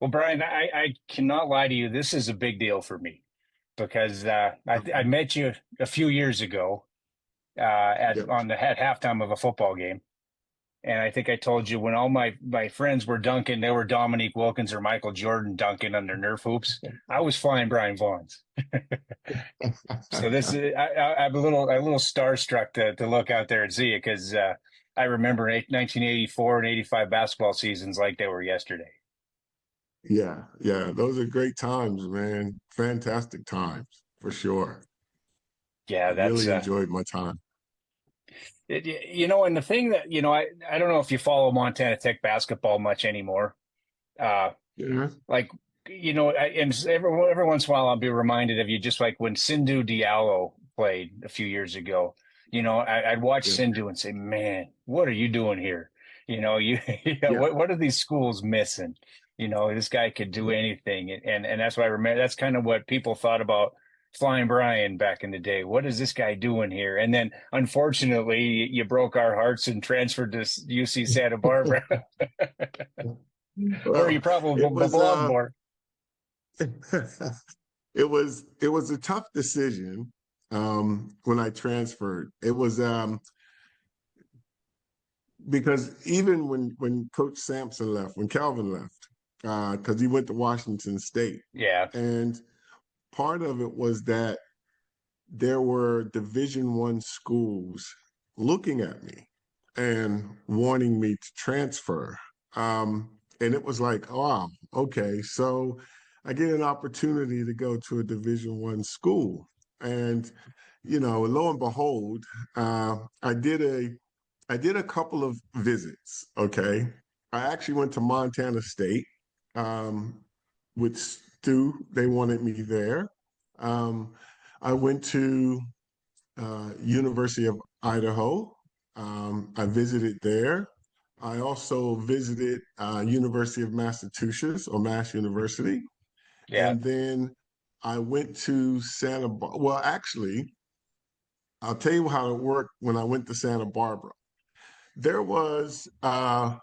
Well, Brian, I cannot lie to you. This is a big deal for me because I Okay. met you a few years ago Yep. at halftime of a football game, and I think I told you when all my friends were dunking, they were Dominique Wilkins or Michael Jordan dunking on their Nerf hoops. I was flying Brian Vaughns. So this is I'm a little starstruck to look out there and see it because I remember 1984 and 85 basketball seasons like they were yesterday. Yeah, yeah. Those are great times, man. Fantastic times for sure. I Yeah, that's really enjoyed my time. And the thing that, I don't know if you follow Montana Tech basketball much anymore. Uh, Yeah, like, and every once in a while I'll be reminded of you, just like when Sindhu Diallo played a few years ago. I'd watch yeah, Sindhu and say, man, what are you doing here? Yeah, yeah, what are these schools missing? This guy could do yeah. anything. And that's what I remember. That's kind of what people thought about Flyin Brian back in the day. What is this guy doing here? And then unfortunately, you broke our hearts and transferred to UC Santa Barbara, where you Well, probably it was belong more. it was a tough decision when I transferred. It was because even when Coach Sampson left, when Kelvin left, because he went to Washington State, Yeah. and part of it was that there were Division I schools looking at me and wanting me to transfer. And it was like, oh, wow, okay, so I get an opportunity to go to a Division I school, and lo and behold, uh, I did a I did a couple of visits. Okay, I actually went to Montana State with Stu. They wanted me there. Um, I went to University of Idaho. I visited there. I also visited University of Massachusetts or Mass University, Yeah. and then I went to Well, actually, I'll tell you how it worked when I went to Santa Barbara. There was a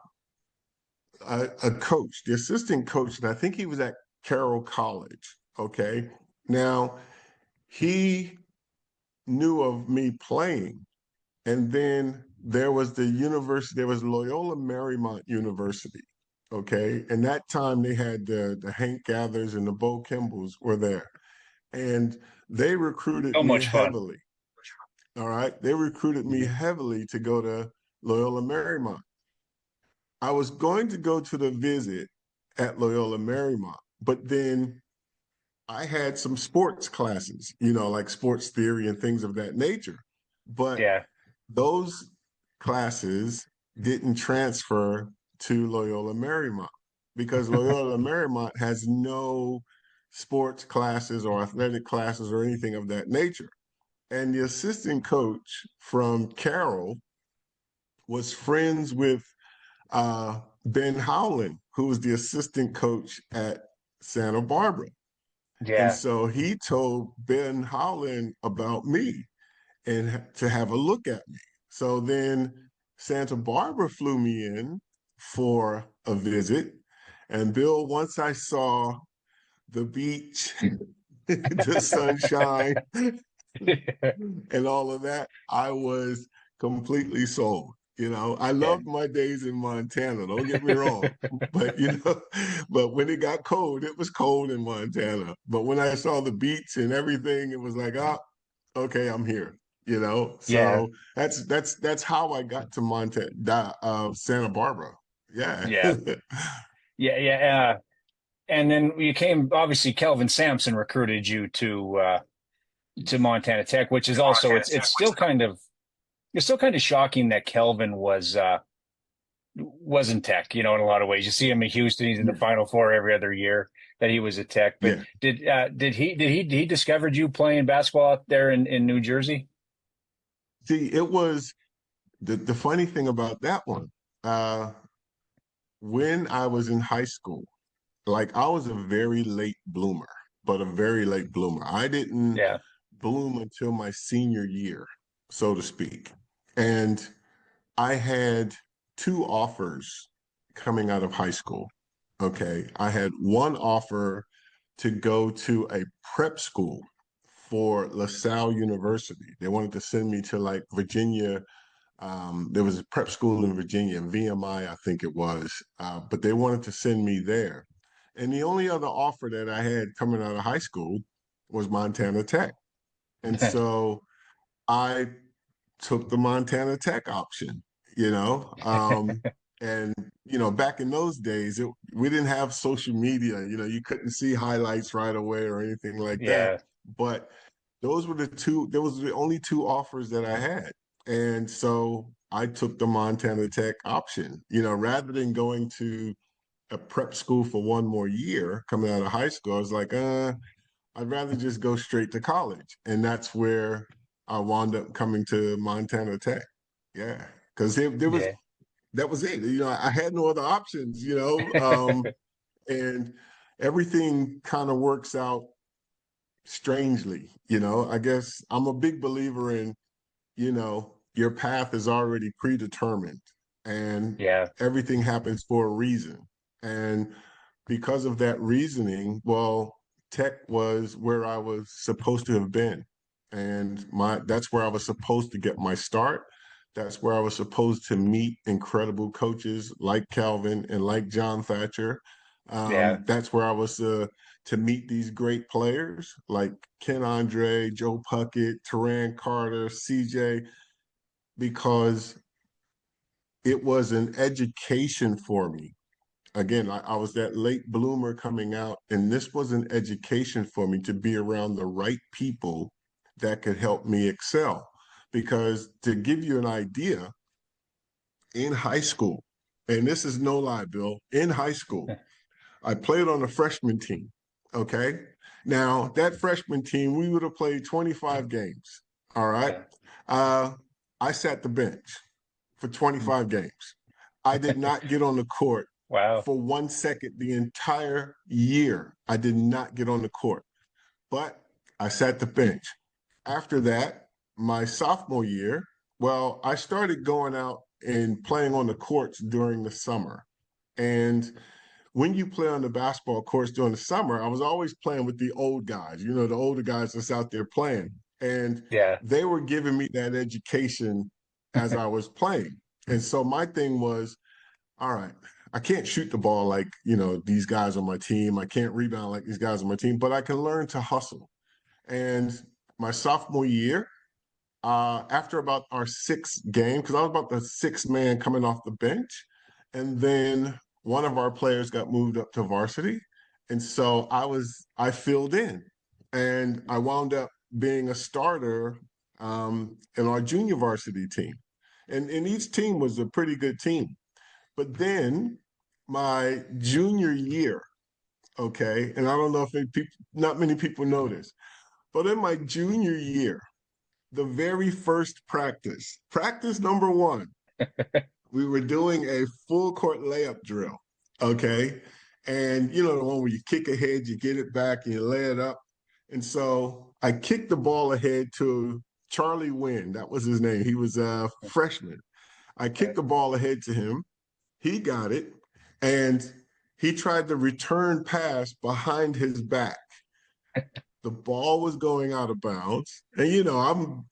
coach, the assistant coach, and I think he was at Carroll College. Okay, now he knew of me playing. And then there was Loyola Marymount University. Okay. And that time they had the Hank Gathers and the Bo Kimballs were there. And they recruited So me much fun. heavily. All right. They recruited me Mhm. heavily to go to Loyola Marymount. I was going to go to the visit at Loyola Marymount, but then I had some sports classes, like sports theory and things of that nature. But Yeah. those classes didn't transfer to Loyola Marymount because Loyola Marymount has no sports classes or athletic classes or anything of that nature. And the assistant coach from Carroll was friends with Ben Howland, who was the assistant coach at Santa Barbara. And Yeah. so he told Ben Howland about me and to have a look at me. So then Santa Barbara flew me in for a visit. And Bill, once I saw the beach, the sunshine, and all of that, I was completely sold. I Yeah. loved my days in Montana, don't get me wrong. But but when it got cold, it was cold in Montana. But when I saw the beach and everything, it was like, oh, okay, I'm here. Yeah. So that's how I got to Montana, Santa Barbara. Yeah. Yeah. Yeah. Yeah. And then you came, obviously, Kelvin Sampson recruited you to Montana Tech, which is also it's still kind of shocking that Kelvin was in Tech, in a lot of ways. You see him in Houston, he's in the Yeah. Final Four every other year that he was at Tech. But Yeah. did he discovered you playing basketball out there in New Jersey? See, it was the funny thing about that one. Uh, when I was in high school, like I was a very late bloomer, but a very late bloomer. I didn't Yeah. bloom until my senior year, so to speak. And I had two offers coming out of high school. Okay. I had one offer to go to a prep school for LaSalle University. They wanted to send me to like Virginia. There was a prep school in Virginia, VMI, I think it was, but they wanted to send me there. And the only other offer that I had coming out of high school was Montana Tech. And so I took the Montana Tech option, you know. And back in those days, we didn't have social media. You couldn't see highlights right away or anything like that. Yeah. But those were the two. There was the only two offers that I had, and so I took the Montana Tech option. Rather than going to a prep school for one more year coming out of high school, I was like, I'd rather just go straight to college. And that's where I wound up coming to Montana Tech. Yeah. Because Yeah. that was it. I had no other options, and everything kind of works out strangely. I guess I'm a big believer in, your path is already predetermined and Yeah. everything happens for a reason. And because of that reasoning, well, tech was where I was supposed to have been. And that's where I was supposed to get my start. That's where I was supposed to meet incredible coaches like Kelvin and like John Thatcher. Yeah. That's where I was to meet these great players like Ken Andre, Joe Puckett, Teran Carter, CJ, because it was an education for me. Again, I was that late bloomer coming out, and this was an education for me to be around the right people that could help me excel. Because to give you an idea, in high school, and this is no lie, Bill, in high school, I played on a freshman team. Okay. Now, that freshman team, we would have played 25 games. All right. Yeah. Uh, I sat the bench for 25 games. I did not get on the court Wow. for 1 second the entire year. I did not get on the court, but I sat the bench. After that, my sophomore year, well, I started going out and playing on the courts during the summer. And when you play on the basketball courts during the summer, I was always playing with the old guys, the older guys that's out there playing. And Yeah. they were giving me that education as I was playing. And so my thing was, all right, I can't shoot the ball like, these guys on my team. I can't rebound like these guys on my team, but I can learn to hustle. And my sophomore year, after about our sixth game, because I was about the sixth man coming off the bench, and then one of our players got moved up to varsity, and so I filled in, and I wound up being a starter in our junior varsity team, and each team was a pretty good team. But then my junior year, okay, and I don't know if not many people know this, but in my junior year, the very first practice number one, we were doing a full court layup drill. Okay. And the one where you kick ahead, you get it back, and you lay it up. And so I kicked the ball ahead to Charlie Wynn. That was his name. He was a freshman. I kicked the ball ahead to him. He got it. And he tried to return pass behind his back. The ball was going out of bounds. And, I'm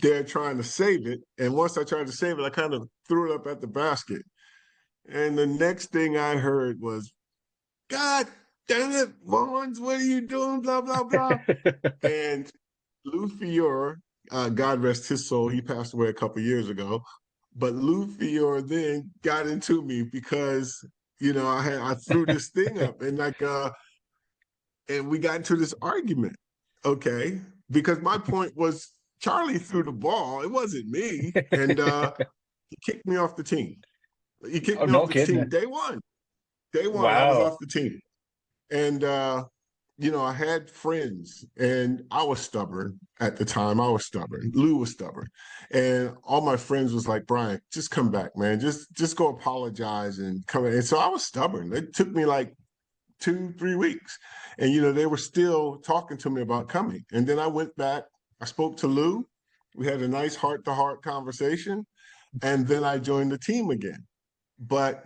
there trying to save it. And once I tried to save it, I kind of threw it up at the basket. And the next thing I heard was, God damn it, Vaughns, what are you doing? Blah, blah, blah. And Lou Fiore, God rest his soul, he passed away a couple years ago. But Lou Fiore then got into me because, I threw this thing up and we got into this argument. Okay. Because my point was Charlie threw the ball. It wasn't me. And he kicked me off the team. He kicked Oh, me no off the team kidding. day one. Day one, I was Wow. off the team. And I had friends and I was stubborn at the time. I was stubborn. Lou was stubborn. And all my friends was like, Brian, just come back, man. Just go apologize and come in. And so I was stubborn. It took me like 2-3 weeks. And they were still talking to me about coming. And then I went back, I spoke to Lou. We had a nice heart-to-heart conversation. And then I joined the team again. But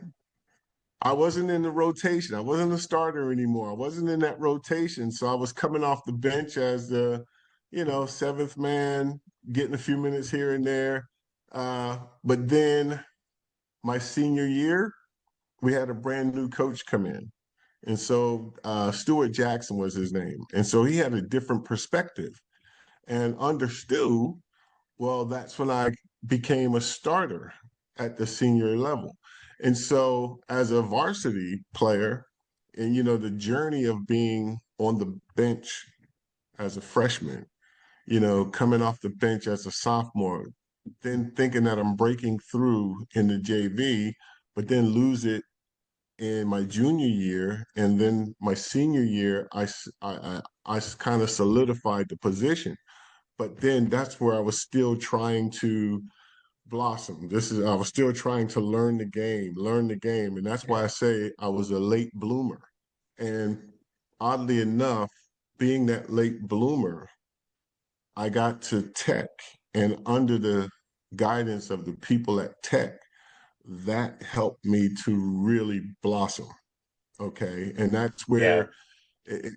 I wasn't in the rotation. I wasn't a starter anymore. I wasn't in that rotation. So I was coming off the bench as the, seventh man, getting a few minutes here and there. But then my senior year, we had a brand new coach come in. And so Stuart Jackson was his name. And so he had a different perspective and understood, well, that's when I became a starter at the senior level. And so as a varsity player, and the journey of being on the bench as a freshman, coming off the bench as a sophomore, then thinking that I'm breaking through in the JV, but then lose it in my junior year, and then my senior year, I kind of solidified the position. But then that's where I was still trying to blossom. I was still trying to learn the game, and that's why I say I was a late bloomer. And oddly enough, being that late bloomer, I got to Tech, and under the guidance of the people at Tech, that helped me to really blossom. Okay. And that's Yeah. where,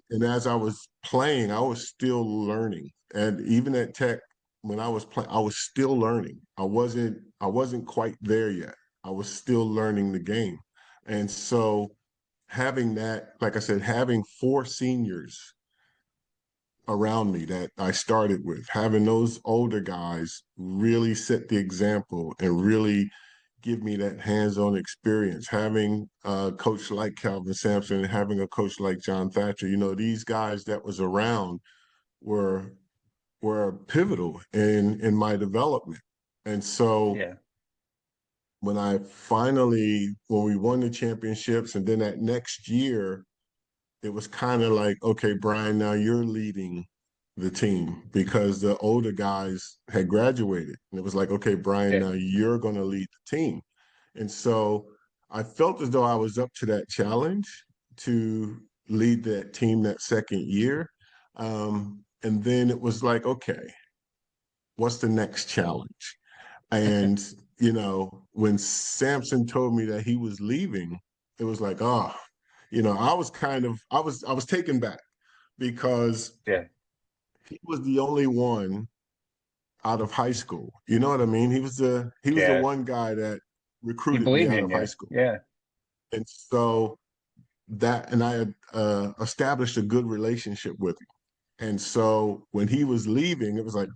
and as I was playing, I was still learning. And even at Tech, when I was playing, I was still learning. I wasn't quite there yet. I was still learning the game. And so having that, like I said, having four seniors around me that I started with, having those older guys really set the example and really give me that hands-on experience. Having a coach like Kelvin Sampson and having a coach like John Thatcher, these guys that was around were pivotal in my development. And so Yeah. when we won the championships, and then that next year, it was kind of like, okay, Brian, now you're leading the team because the older guys had graduated. And it was like, okay, Brian, Yeah. now you're going to lead the team. And so I felt as though I was up to that challenge to lead that team that second year. And then it was like, okay, what's the next challenge? And, when Sampson told me that he was leaving, it was like, oh, I was taken back because Yeah. he was the only one out of high school. You know what I mean? He was the Yeah. one guy that He recruited me believed out in of high you. school. Yeah. And so I had established a good relationship with him. And so when he was leaving, it was like,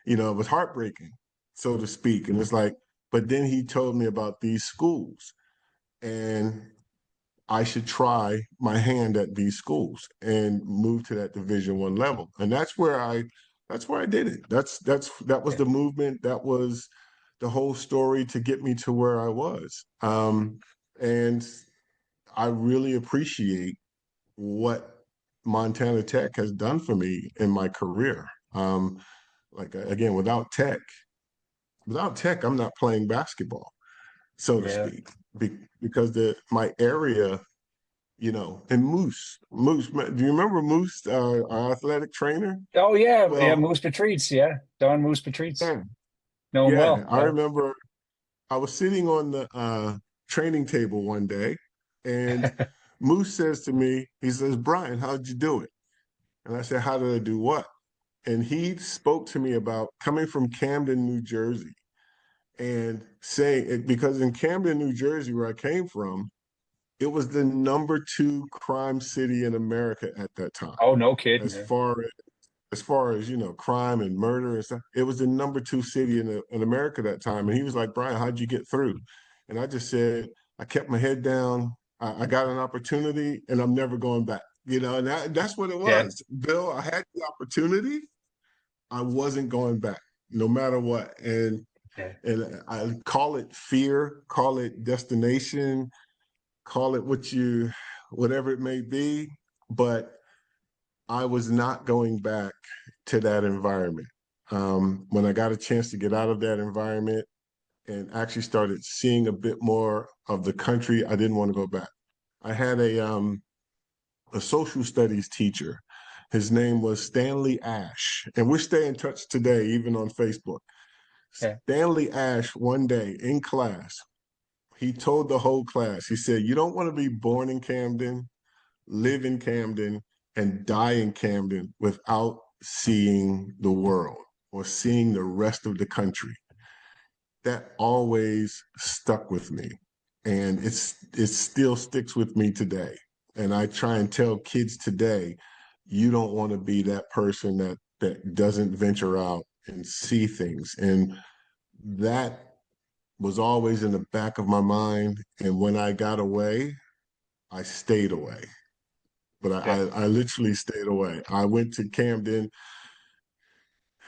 it was heartbreaking, so to speak. And it's like, but then he told me about these schools, and I should try my hand at these schools and move to that Division I level. And that's where I did it. That was Yeah. the movement. That was the whole story to get me to where I was. And I really appreciate what Montana Tech has done for me in my career. Like again, without Tech, I'm not playing basketball, so to Yeah. speak, because my area, and Moose, do you remember Moose, our athletic trainer? Oh yeah. Yeah. Well, Moose Patrice. Yeah. Don Moose Patrice. yeah, Know him yeah, well. I Yeah. remember I was sitting on the training table one day, and Moose says to me, he says, Brian, how'd you do it? And I said, how did I do what? And he spoke to me about coming from Camden, New Jersey, and saying it because in Camden, New Jersey, where I came from, it was the number two crime city in America at that time, Oh, no kidding. as Yeah. far as crime and murder and stuff. It was the number two city in America that time. And he was like, Brian, how'd you get through? And I just said, I kept my head down. I got an opportunity, and I'm never going back. And that's what it Yeah. was. Bill, I had the opportunity. I wasn't going back, no matter what. Yeah. And I call it fear, call it destination, call it whatever it may be, but I was not going back to that environment. When I got a chance to get out of that environment and actually started seeing a bit more of the country, I didn't want to go back. I had a social studies teacher. His name was Stanley Ash, and we stay in touch today, even on Facebook. Yeah. Stanley Ash, one day in class, He told the whole class, he said, you don't want to be born in Camden, live in Camden, and die in Camden without seeing the world or seeing the rest of the country. That always stuck with me. And it still sticks with me today. And I try and tell kids today, you don't want to be that person that doesn't venture out and see things. And that was always in the back of my mind. And when I got away, I stayed away. But Yeah. I literally stayed away. I went to Camden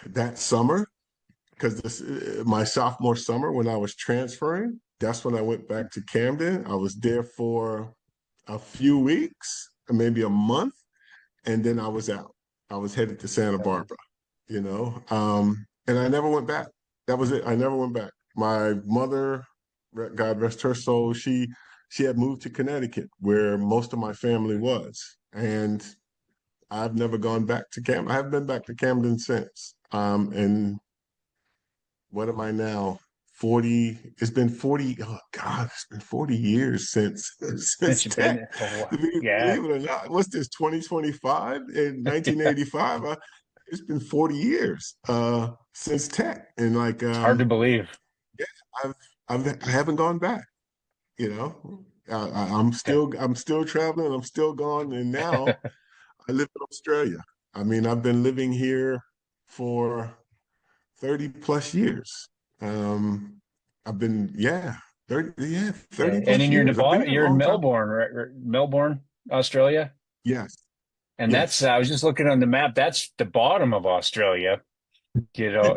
that summer because this my sophomore summer when I was transferring. That's when I went back to Camden. I was there for a few weeks, maybe a month, and then I was out. I was headed to Santa Barbara, and I never went back. That was it. I never went back. My mother, God rest her soul, she had moved to Connecticut, where most of my family was, and I've never gone back to Camden. I haven't been back to Camden since. And what am I now? 40. It's been 40. Oh God, it's been 40 years since Since since you've been tech. there. Oh, yeah. Believe it or not, what's this? 2025 in 1985. It's been 40 years since tech, and like It's hard to believe. yeah, I've I haven't gone back. You know, I'm still traveling. I'm still gone, and now I live in Australia. I mean, I've been living here for 30 plus years. Um, I've been, yeah, 30 And plus then you're in the years. I've been bottom, here a you're in long time. Melbourne, right? Melbourne, Australia. Yes, And that's, yes, I was just looking on the map. That's the bottom of Australia, yeah,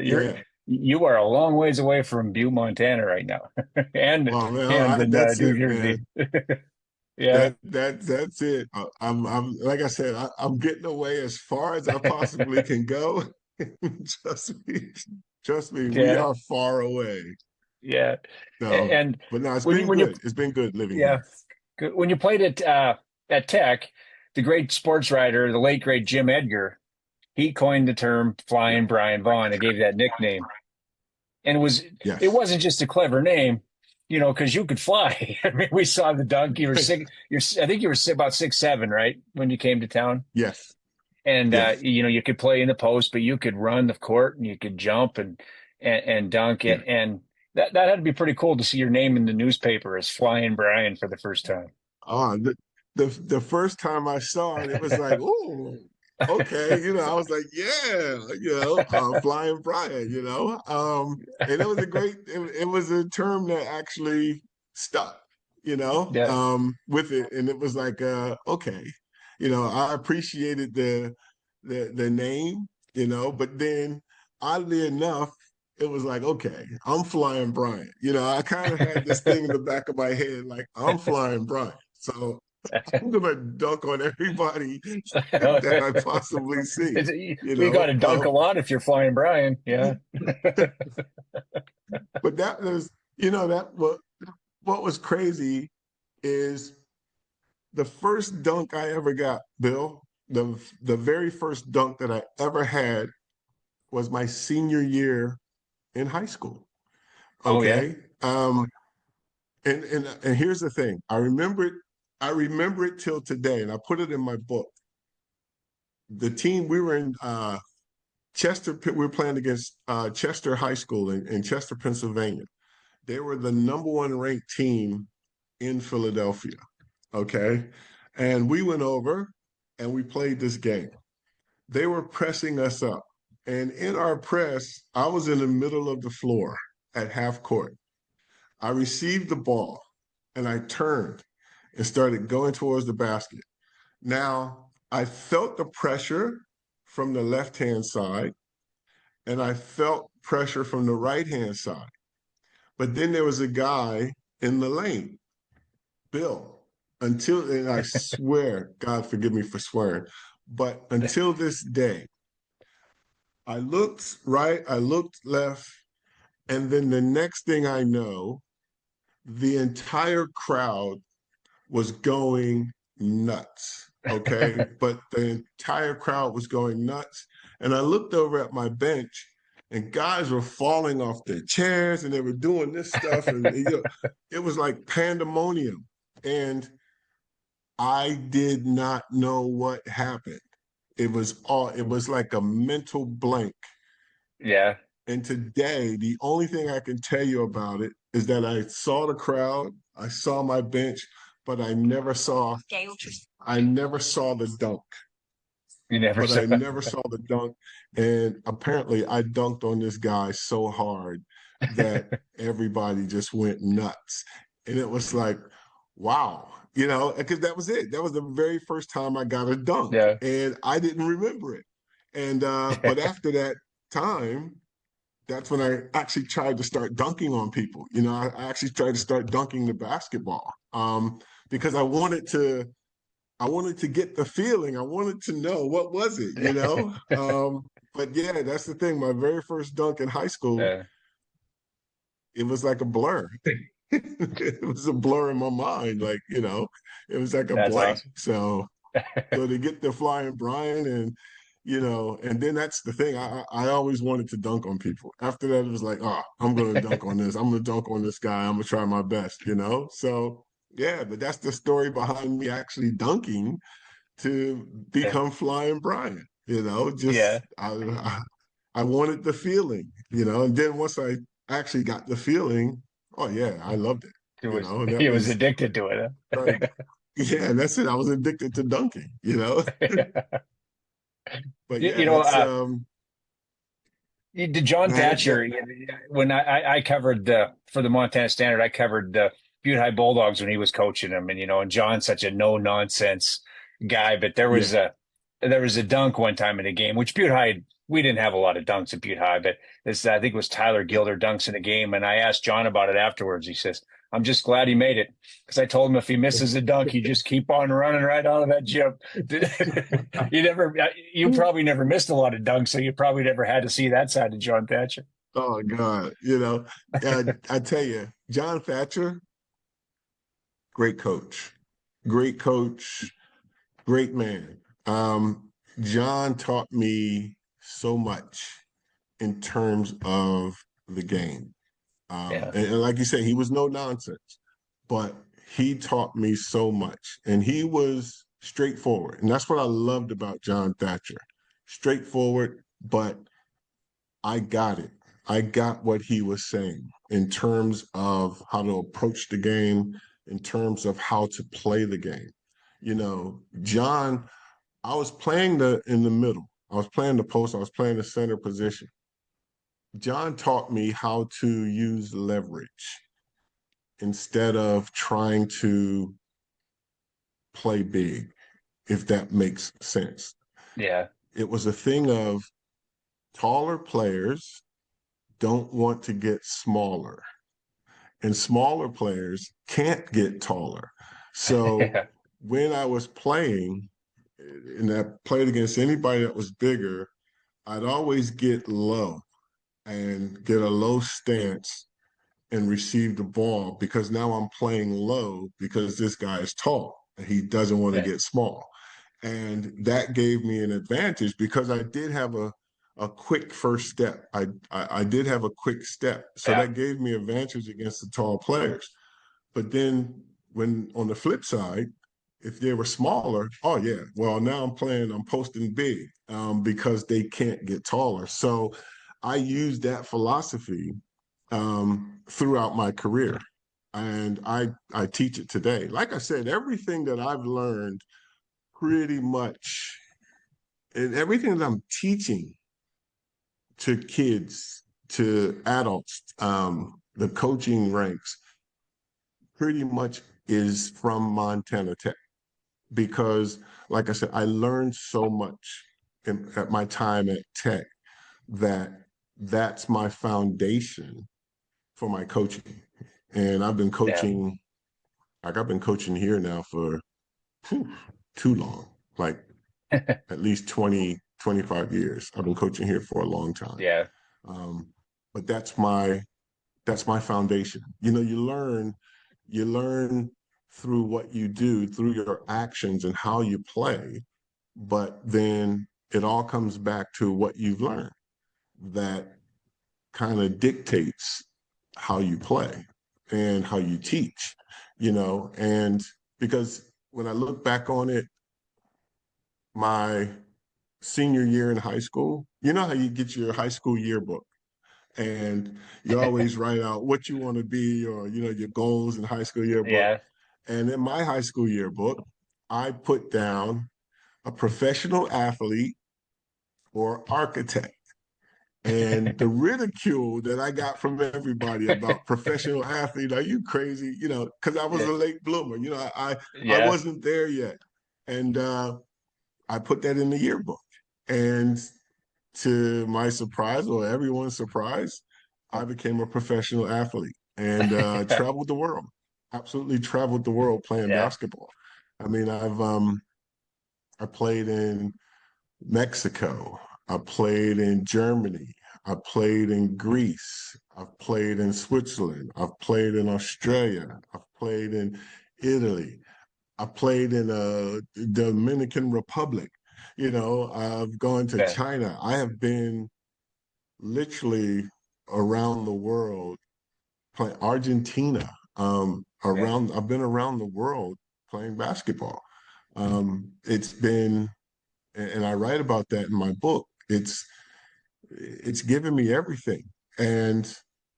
yeah. you are a long ways away from Butte, Montana right now. and Well, man, Camden, that's New it, man. Jersey. Yeah. That's it. I'm like I said, I'm getting away as far as I possibly can go. Trust me, trust me, we Yeah. are far away. Yeah. No, And but no, it's when you, been when you, good. It's been good living yeah, here. good. When you played at Tech, the great sports writer, the late great Jim Edgar, he coined the term Yeah. Flyin Brian Vaughn and gave that nickname. And it Yes. wasn't just a clever name, because you could fly. I mean, we saw the dunk. You were six. I think you were about 6'7", right, when you came to town. Yes. And Yes. you could play in the post, but you could run the court and you could jump and dunk Yeah. it. And that had to be pretty cool to see your name in the newspaper as Flyin Brian for the first time. Oh, the first time I saw it, it was like, oh, okay. I was like, yeah, Flying Brian, and it was it was a term that actually stuck, Yeah. with it. And it was like, okay, I appreciated the name, but then oddly enough, it was like, okay, I'm Flying Brian. I kind of had this thing in the back of my head, like, I'm Flying Brian. So I'm gonna dunk on everybody that I possibly see. You We got know, to dunk a um, lot if you're Flyin Brian. Yeah. but that was, that what was crazy is the first dunk I ever got, Bill. The very first dunk that I ever had was my senior year in high school. Oh, yeah. Okay, and here's the thing. I remember it. I remember it till today, and I put it in my book. The team we were in Chester, we were playing against Chester High School in Chester, Pennsylvania. They were the number one ranked team in Philadelphia. Okay. And we went over and we played this game. They were pressing us up. And in our press, I was in the middle of the floor at half court. I received the ball and I turned and started going towards the basket. Now, I felt the pressure from the left hand side and I felt pressure from the right hand side. But then there was a guy in the lane, Bill, and I swear, God forgive me for swearing, but until this day, I looked right, I looked left, and then the next thing I know, the entire crowd was going nuts. Okay. But the entire crowd was going nuts. And I looked over at my bench and guys were falling off their chairs and they were doing this stuff. And it was like pandemonium. And I did not know what happened. It was like a mental blank. Yeah. And today, the only thing I can tell you about it is that I saw the crowd, I saw my bench, but I never saw the dunk. You never But saw. I never saw the dunk. And apparently I dunked on this guy so hard that everybody just went nuts. And it was like, wow, because that was it. That was the very first time I got a dunk. Yeah. And I didn't remember it. And but after that time, that's when I actually tried to start dunking on people. I actually tried to start dunking the basketball because I wanted to get the feeling. I wanted to know what was it. But yeah, that's the thing. My very first dunk in high school, Yeah. it was like a blur. It was a blur in my mind, like it was like a That's blank. awesome. So to get the Flyin Brian and and then that's the thing. I always wanted to dunk on people. After that, it was like, oh, I'm gonna dunk on this. I'm gonna dunk on this guy. I'm gonna try my best. So yeah, but that's the story behind me actually dunking to become Flyin Brian. Just Yeah. I wanted the feeling. And then once I actually got the feeling, oh yeah, I loved it. And that He was was addicted to it. like, yeah, that's it. I was addicted to dunking. Huh? But You, yeah, you know, that's uh, did John that Thatcher, when I covered for the Montana Standard, I covered the Butte High Bulldogs when he was coaching them, and John's such a no nonsense guy, but yeah. there was a dunk one time in a game, which Butte High, we didn't have a lot of dunks at Butte High, but this I think it was Tyler Yeah. Gilder dunks in a game, and I asked John about it afterwards. He says, "I'm just glad he made it because I told him if he misses a dunk, you just keep on running right out of that gym." You probably never missed a lot of dunks, so you probably never had to see that side of John Thatcher. Oh God, I tell you, John Thatcher, great coach, great coach, great man. John taught me so much in terms of the game. Yeah, And like you said, he was no nonsense, but he taught me so much, and he was straightforward, and that's what I loved about John Thatcher. Straightforward, but I got it. I got what he was saying in terms of how to approach the game, in terms of how to play the game. John, I was playing in the middle. I was playing the post. I was playing the center position. John taught me how to use leverage instead of trying to play big, if that makes sense. yeah, It was a thing of taller players don't want to get smaller, and smaller players can't get taller. So yeah, when I was playing, and I played against anybody that was bigger, I'd always get low and get a low stance and receive the ball because now I'm playing low because this guy is tall and he doesn't want to yeah, get small. And that gave me an advantage because I did have a quick first step. I did have a quick step. So yeah, that gave me advantage against the tall players. But then when on the flip side, if they were smaller, oh yeah, well now I'm posting big because they can't get taller. So I used that philosophy throughout my career, and I teach it today. Like I said, everything that I've learned pretty much, and everything that I'm teaching to kids, to adults, the coaching ranks, pretty much is from Montana Tech because, like I said, I learned so much at my time at Tech that that's my foundation for my coaching. And yeah. I've been coaching here now for whew, too long, like at least 20, 25 years. I've been coaching here for a long time. Yeah, Um, but that's my foundation. You learn through what you do, through your actions and how you play, but then it all comes back to what you've learned that kind of dictates how you play and how you teach, and because when I look back on it, my senior year in high school, you know how you get your high school yearbook and you always write out what you want to be or, your goals in high school yearbook. Yeah. And in my high school yearbook, I put down a professional athlete or architect. And the ridicule that I got from everybody about professional athlete, are you crazy? Because I was Yeah. a late bloomer. I Yeah. wasn't there yet. And I put that in the yearbook. And to my surprise, or everyone's surprise, I became a professional athlete and traveled the world. Absolutely traveled the world playing Yeah. basketball. I mean, I played in Mexico. I played in Germany. I played in Greece. I've played in Switzerland. I've played in Australia. I've played in Italy. I played in Dominican Republic. I've gone to Yeah. China. I have been literally around the world playing Argentina. Yeah. I've been around the world playing basketball. It's been, and I write about that in my book. It's given me everything. And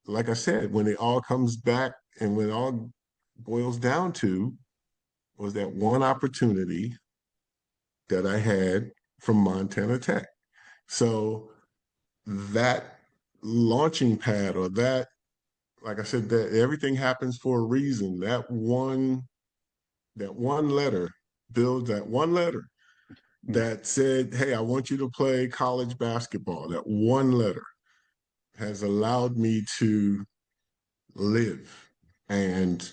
like I said, when it all comes back and when it all boils down to was that one opportunity that I had from Montana Tech. So that launching pad or that, like I said, that everything happens for a reason. That one letter builds that one letter that said, hey, I want you to play college basketball. That one letter has allowed me to live and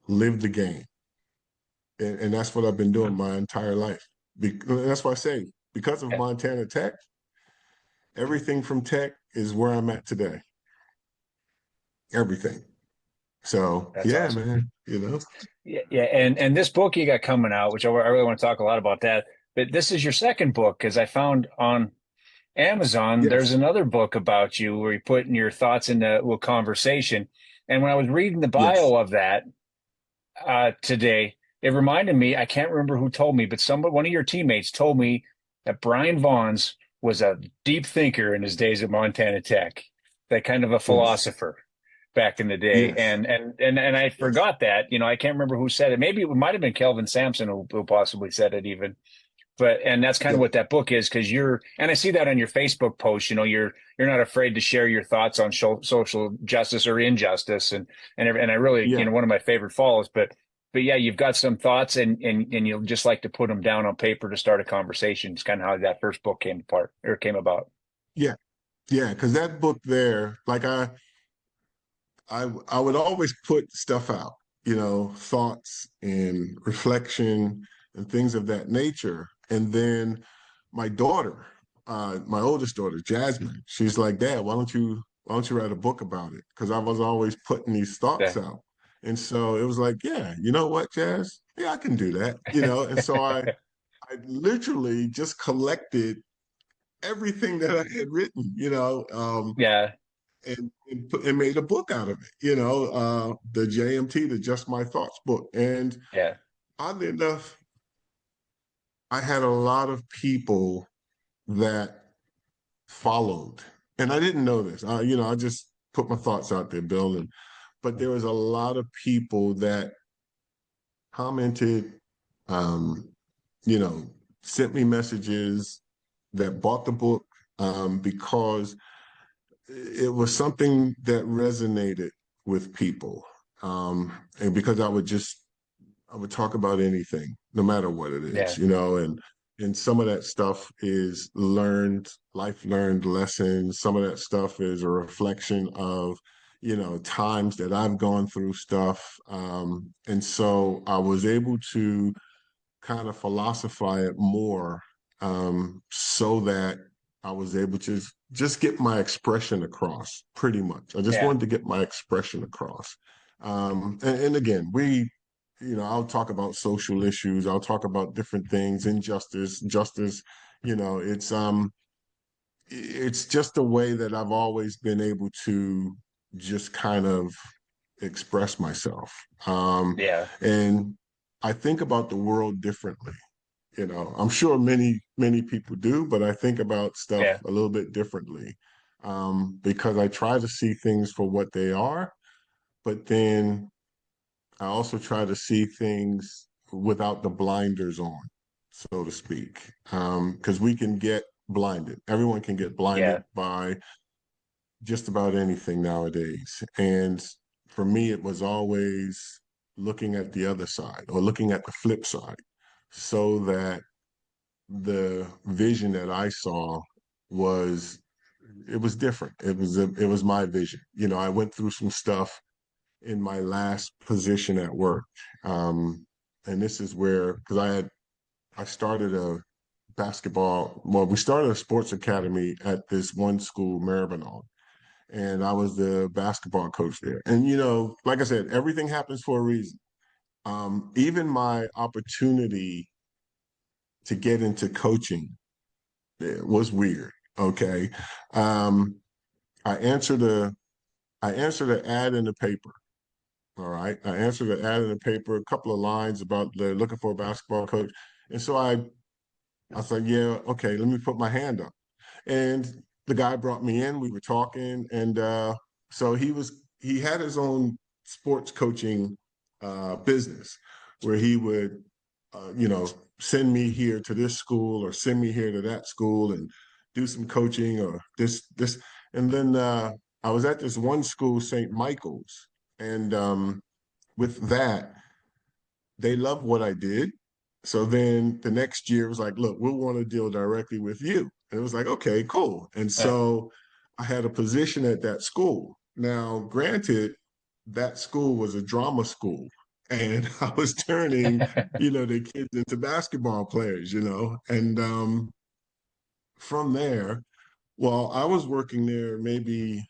live the game. And that's what I've been doing my entire life. That's why I say, because of Yeah. Montana Tech, everything from Tech is where I'm at today. Everything. So That's yeah, awesome. man. Yeah. Yeah. And this book you got coming out, which I really want to talk a lot about that. But this is your second book because I found on Amazon, there's Yes, another book about you where you're putting your thoughts into a conversation. And when I was reading the yes, bio of that today, it reminded me, I can't remember who told me, but one of your teammates told me that Brian Vaughns was a deep thinker in his days at Montana Tech, that kind of a yes, philosopher back in the day. yes, And I yes, forgot that, I can't remember who said it. Maybe it might have been Kelvin Sampson who possibly said it even. And that's kind of yeah, what that book is because and I see that on your Facebook post, you're not afraid to share your thoughts on social justice or injustice. And I really, yeah. one of my favorite follows, but yeah, you've got some thoughts and you'll just like to put them down on paper to start a conversation. It's kind of how that first book came about. Yeah, yeah, because that book there, like I would always put stuff out, thoughts and reflection and things of that nature. And then my daughter, my oldest daughter, Jasmine, she's like, Dad, why don't you write a book about it? Because I was always putting these thoughts Yeah. out. And so it was like, yeah, you know what, Jazz? Yeah, I can do that. And so I literally just collected everything that I had written, Yeah. and made a book out of it, the JMT, the Just My Thoughts book. And Yeah. oddly enough, I had a lot of people that followed. And I didn't know this. I just put my thoughts out there, Bill. But there was a lot of people that commented, um, you know, sent me messages that bought the book because it was something that resonated with people. And because I would talk about anything, no matter what it is, Yeah. and some of that stuff is life learned lessons. Some of that stuff is a reflection of, times that I've gone through stuff. And so I was able to kind of philosophize it more, so that I was able to just get my expression across pretty much. I just Yeah. wanted to get my expression across. And again, I'll talk about social issues. I'll talk about different things, injustice, justice. It's it's just a way that I've always been able to just kind of express myself. Yeah. And I think about the world differently. I'm sure many people do, but I think about stuff Yeah. a little bit differently, because I try to see things for what they are, but then I also try to see things without the blinders on, so to speak, because we can get blinded. Everyone can get Yeah. blinded by just about anything nowadays. And for me, it was always looking at the other side or looking at the flip side so that the vision that I saw was it was different. It was my vision. I went through some stuff in my last position at work. And this is where because I started a we started a sports academy at this one school, Maribyrnong, and I was the basketball coach there. And like I said, everything happens for a reason. Even my opportunity to get into coaching was weird. Okay. Um, I answered a I answered an ad in the paper. All right. I answered an ad in the paper, a couple of lines about they're looking for a basketball coach. And so I was like, yeah, okay, let me put my hand up. And the guy brought me in, we were talking, and so he had his own sports coaching business where he would send me here to this school or send me here to that school and do some coaching or this. And then I was at this one school, St. Michael's, and with that, they loved what I did. So then the next year it was like, look, we'll want to deal directly with you. And it was like, okay, cool. And Uh, so I had a position at that school. Now, granted, that school was a drama school. And I was turning, the kids into basketball players. And from there, well, I was working there maybe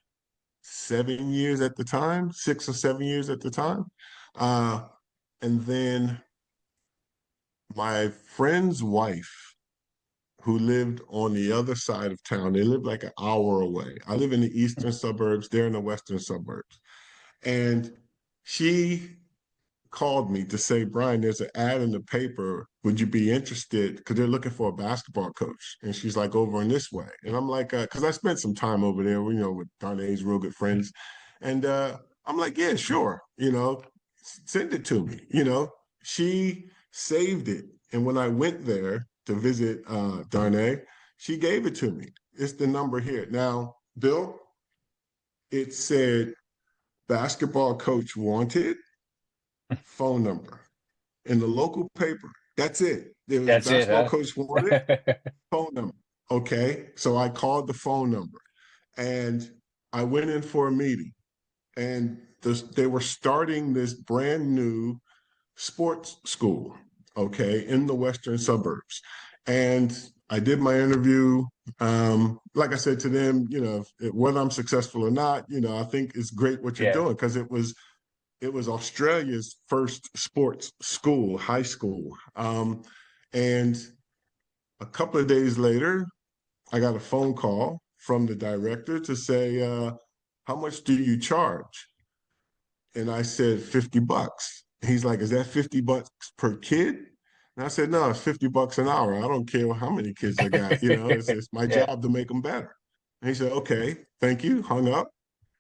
7 years at the time, 6 or 7 years at the time. Uh, and then my friend's wife, who lived on the other side of town, they lived like an hour away. I live in the eastern suburbs, they're in the western suburbs. And she called me to say, Brian, there's an ad in the paper. Would you be interested? Because they're looking for a basketball coach. And she's like, over in this way. And I'm like, because I spent some time over there, with Darnay's real good friends. And I'm like, yeah, sure. Send it to me. She saved it. And when I went there to visit Darnay, she gave it to me. It's the number here. Now, Bill, it said basketball coach wanted, phone number in the local paper. That's it. There was that's it, basketball huh? coach wanted, phone number. Okay. So I called the phone number and I went in for a meeting and they were starting this brand new sports school, okay, in the western suburbs. And I did my interview. Like I said to them, whether I'm successful or not, I think it's great what you're Yeah. doing because it was Australia's first sports school, high school. And a couple of days later, I got a phone call from the director to say, how much do you charge? And I said, $50. He's like, is that $50 per kid? And I said, no, it's $50 an hour. I don't care how many kids I got. It's my Yeah. job to make them better. And he said, okay, thank you. Hung up,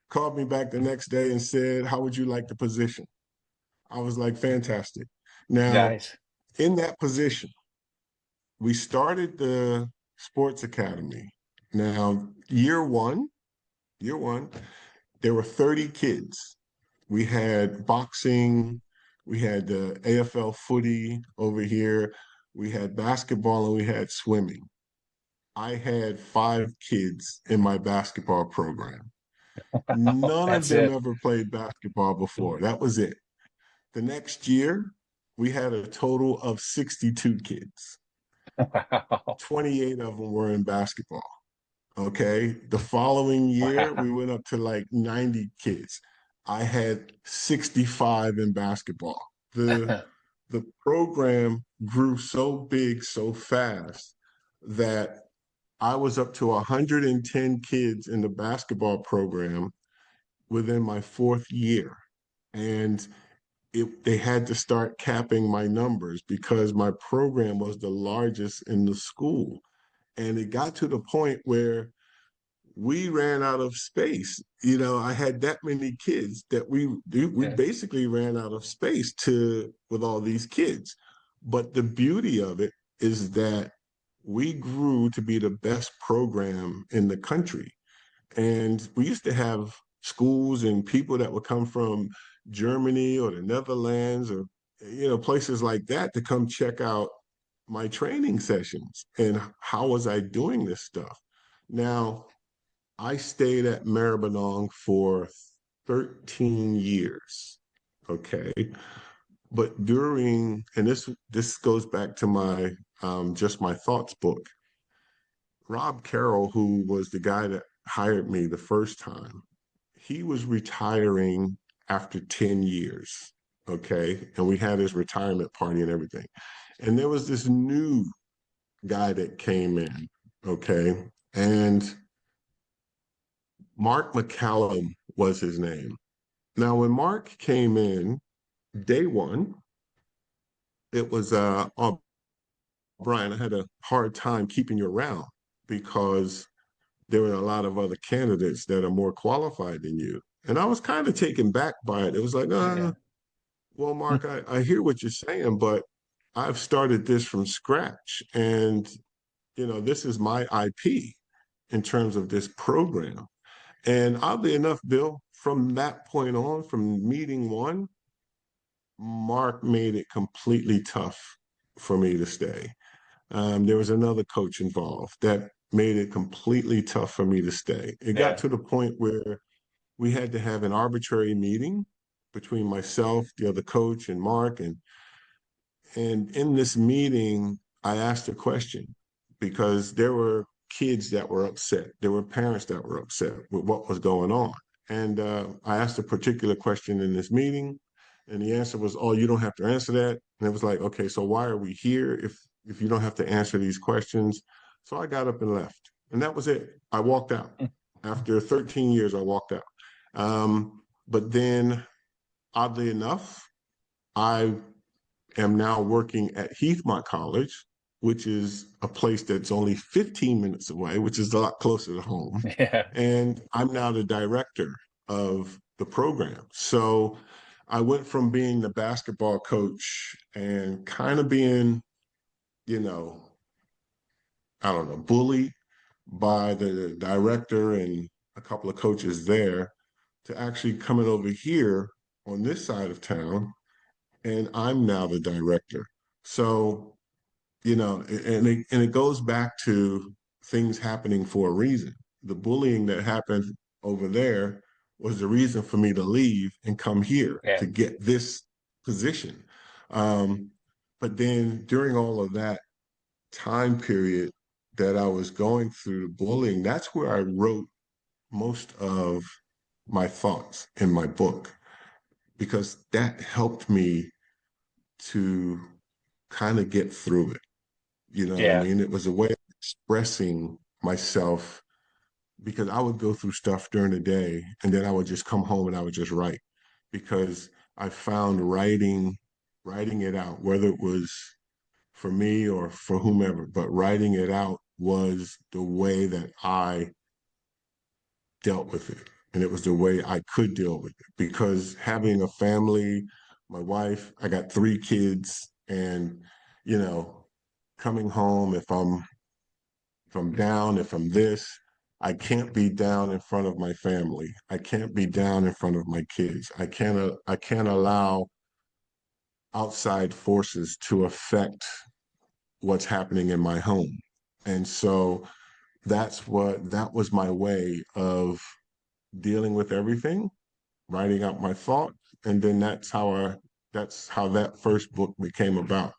called me back the next day and said, how would you like the position? I was like, fantastic. Now, Nice. in that position, we started the sports academy. Now, year one, there were 30 kids. We had boxing, we had the AFL footy over here, we had basketball, and we had swimming. I had 5 kids in my basketball program. None of That's them it. ever played basketball before. That was it. The next year, we had a total of 62 kids. Wow. 28 of them were in basketball. Okay. The following year, Wow. we went up to like 90 kids. I had 65 in basketball. The program grew so big so fast that I was up to 110 kids in the basketball program within my fourth year. And they had to start capping my numbers because my program was the largest in the school. And it got to the point where we ran out of space. I had that many kids that we Yeah. basically ran out of space to with all these kids. But the beauty of it is that we grew to be the best program in the country. And we used to have schools and people that would come from Germany or the Netherlands or places like that to come check out my training sessions and how was I doing this stuff. Now, I stayed at Maribyrnong for 13 years. Okay. But and this goes back to my just my thoughts book. Rob Carroll, who was the guy that hired me the first time, he was retiring after 10 years. Okay. And we had his retirement party and everything. And there was this new guy that came in. Okay. And Mark McCallum was his name. Now, when Mark came in, day one, it was, oh, Brian, I had a hard time keeping you around because there were a lot of other candidates that are more qualified than you. And I was kind of taken back by it. It was like, Yeah. well, Mark, I hear what you're saying, but I've started this from scratch. And, this is my IP in terms of this program. And oddly enough, Bill, from that point on, from meeting one, Mark made it completely tough for me to stay. There was another coach involved that made it completely tough for me to stay. It got Yeah. to the point where we had to have an arbitrary meeting between myself, the other coach, and Mark. And in this meeting, I asked a question because there were kids that were upset. There were parents that were upset with what was going on. And I asked a particular question in this meeting, and the answer was, "Oh, you don't have to answer that." And it was like, "Okay, so why are we here if you don't have to answer these questions?" So I got up and left, and that was it. I walked out. After 13 years, I walked out. But then, oddly enough, I am now working at Heathmont College, which is a place that's only 15 minutes away, which is a lot closer to home. Yeah. And I'm now the director of the program. So I went from being the basketball coach and kind of being, you know, I don't know, bullied by the director and a couple of coaches there to actually coming over here on this side of town. And I'm now the director. So and it goes back to things happening for a reason. The bullying that happened over there was the reason for me to leave and come here Yeah. to get this position. Um, but then during all of that time period that I was going through the bullying, that's where I wrote most of my thoughts in my book because that helped me to kind of get through it. You know what I Yeah. mean? It was a way of expressing myself because I would go through stuff during the day and then I would just come home and I would just write because I found writing it out, whether it was for me or for whomever, but writing it out was the way that I dealt with it. And it was the way I could deal with it because having a family, my wife, I got three kids, and you know, coming home if I'm down, if I'm this, I can't be down in front of my family. I can't be down in front of my kids. I can't allow outside forces to affect what's happening in my home. And so that was my way of dealing with everything, writing out my thoughts, and then that's how that first book became about.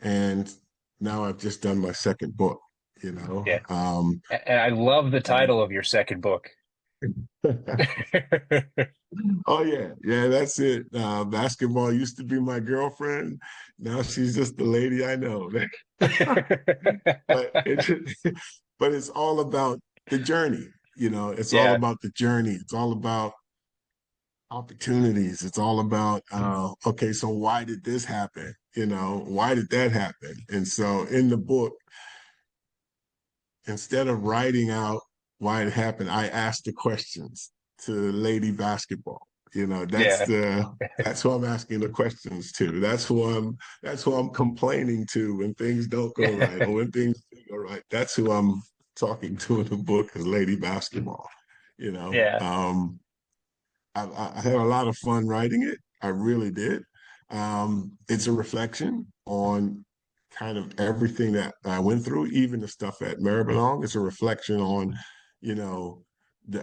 And now I've just done my second book, you know. Yeah. And I love the And title of your second book. oh yeah, that's it. Basketball used to be my girlfriend. Now she's just the lady I know. But but it's all about the journey. It's all Yeah. about the journey. It's all about opportunities. It's all about, okay, so why did this happen? Why did that happen? And so in the book, instead of writing out why it happened, I asked the questions to Lady Basketball. That's Yeah. that's who I'm asking the questions to. That's who I'm complaining to when things don't go right or when things do go right. That's who I'm talking to in the book is Lady Basketball. You know, Yeah. um, I had a lot of fun writing it. I really did. It's a reflection on kind of everything that I went through, even the stuff at Maribelong. It's a reflection on, you know,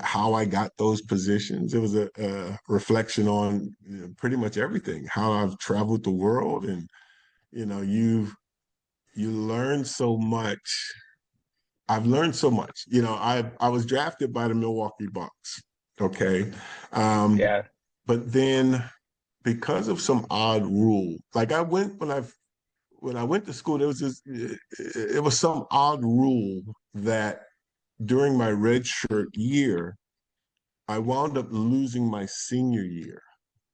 how I got those positions. It was a reflection on pretty much everything, how I've traveled the world, and you learn so much. I've learned so much. I was drafted by the Milwaukee Bucks. Okay. Um, Yeah. but then because of some odd rule, like when I went to school, there was it was some odd rule that during my redshirt year, I wound up losing my senior year.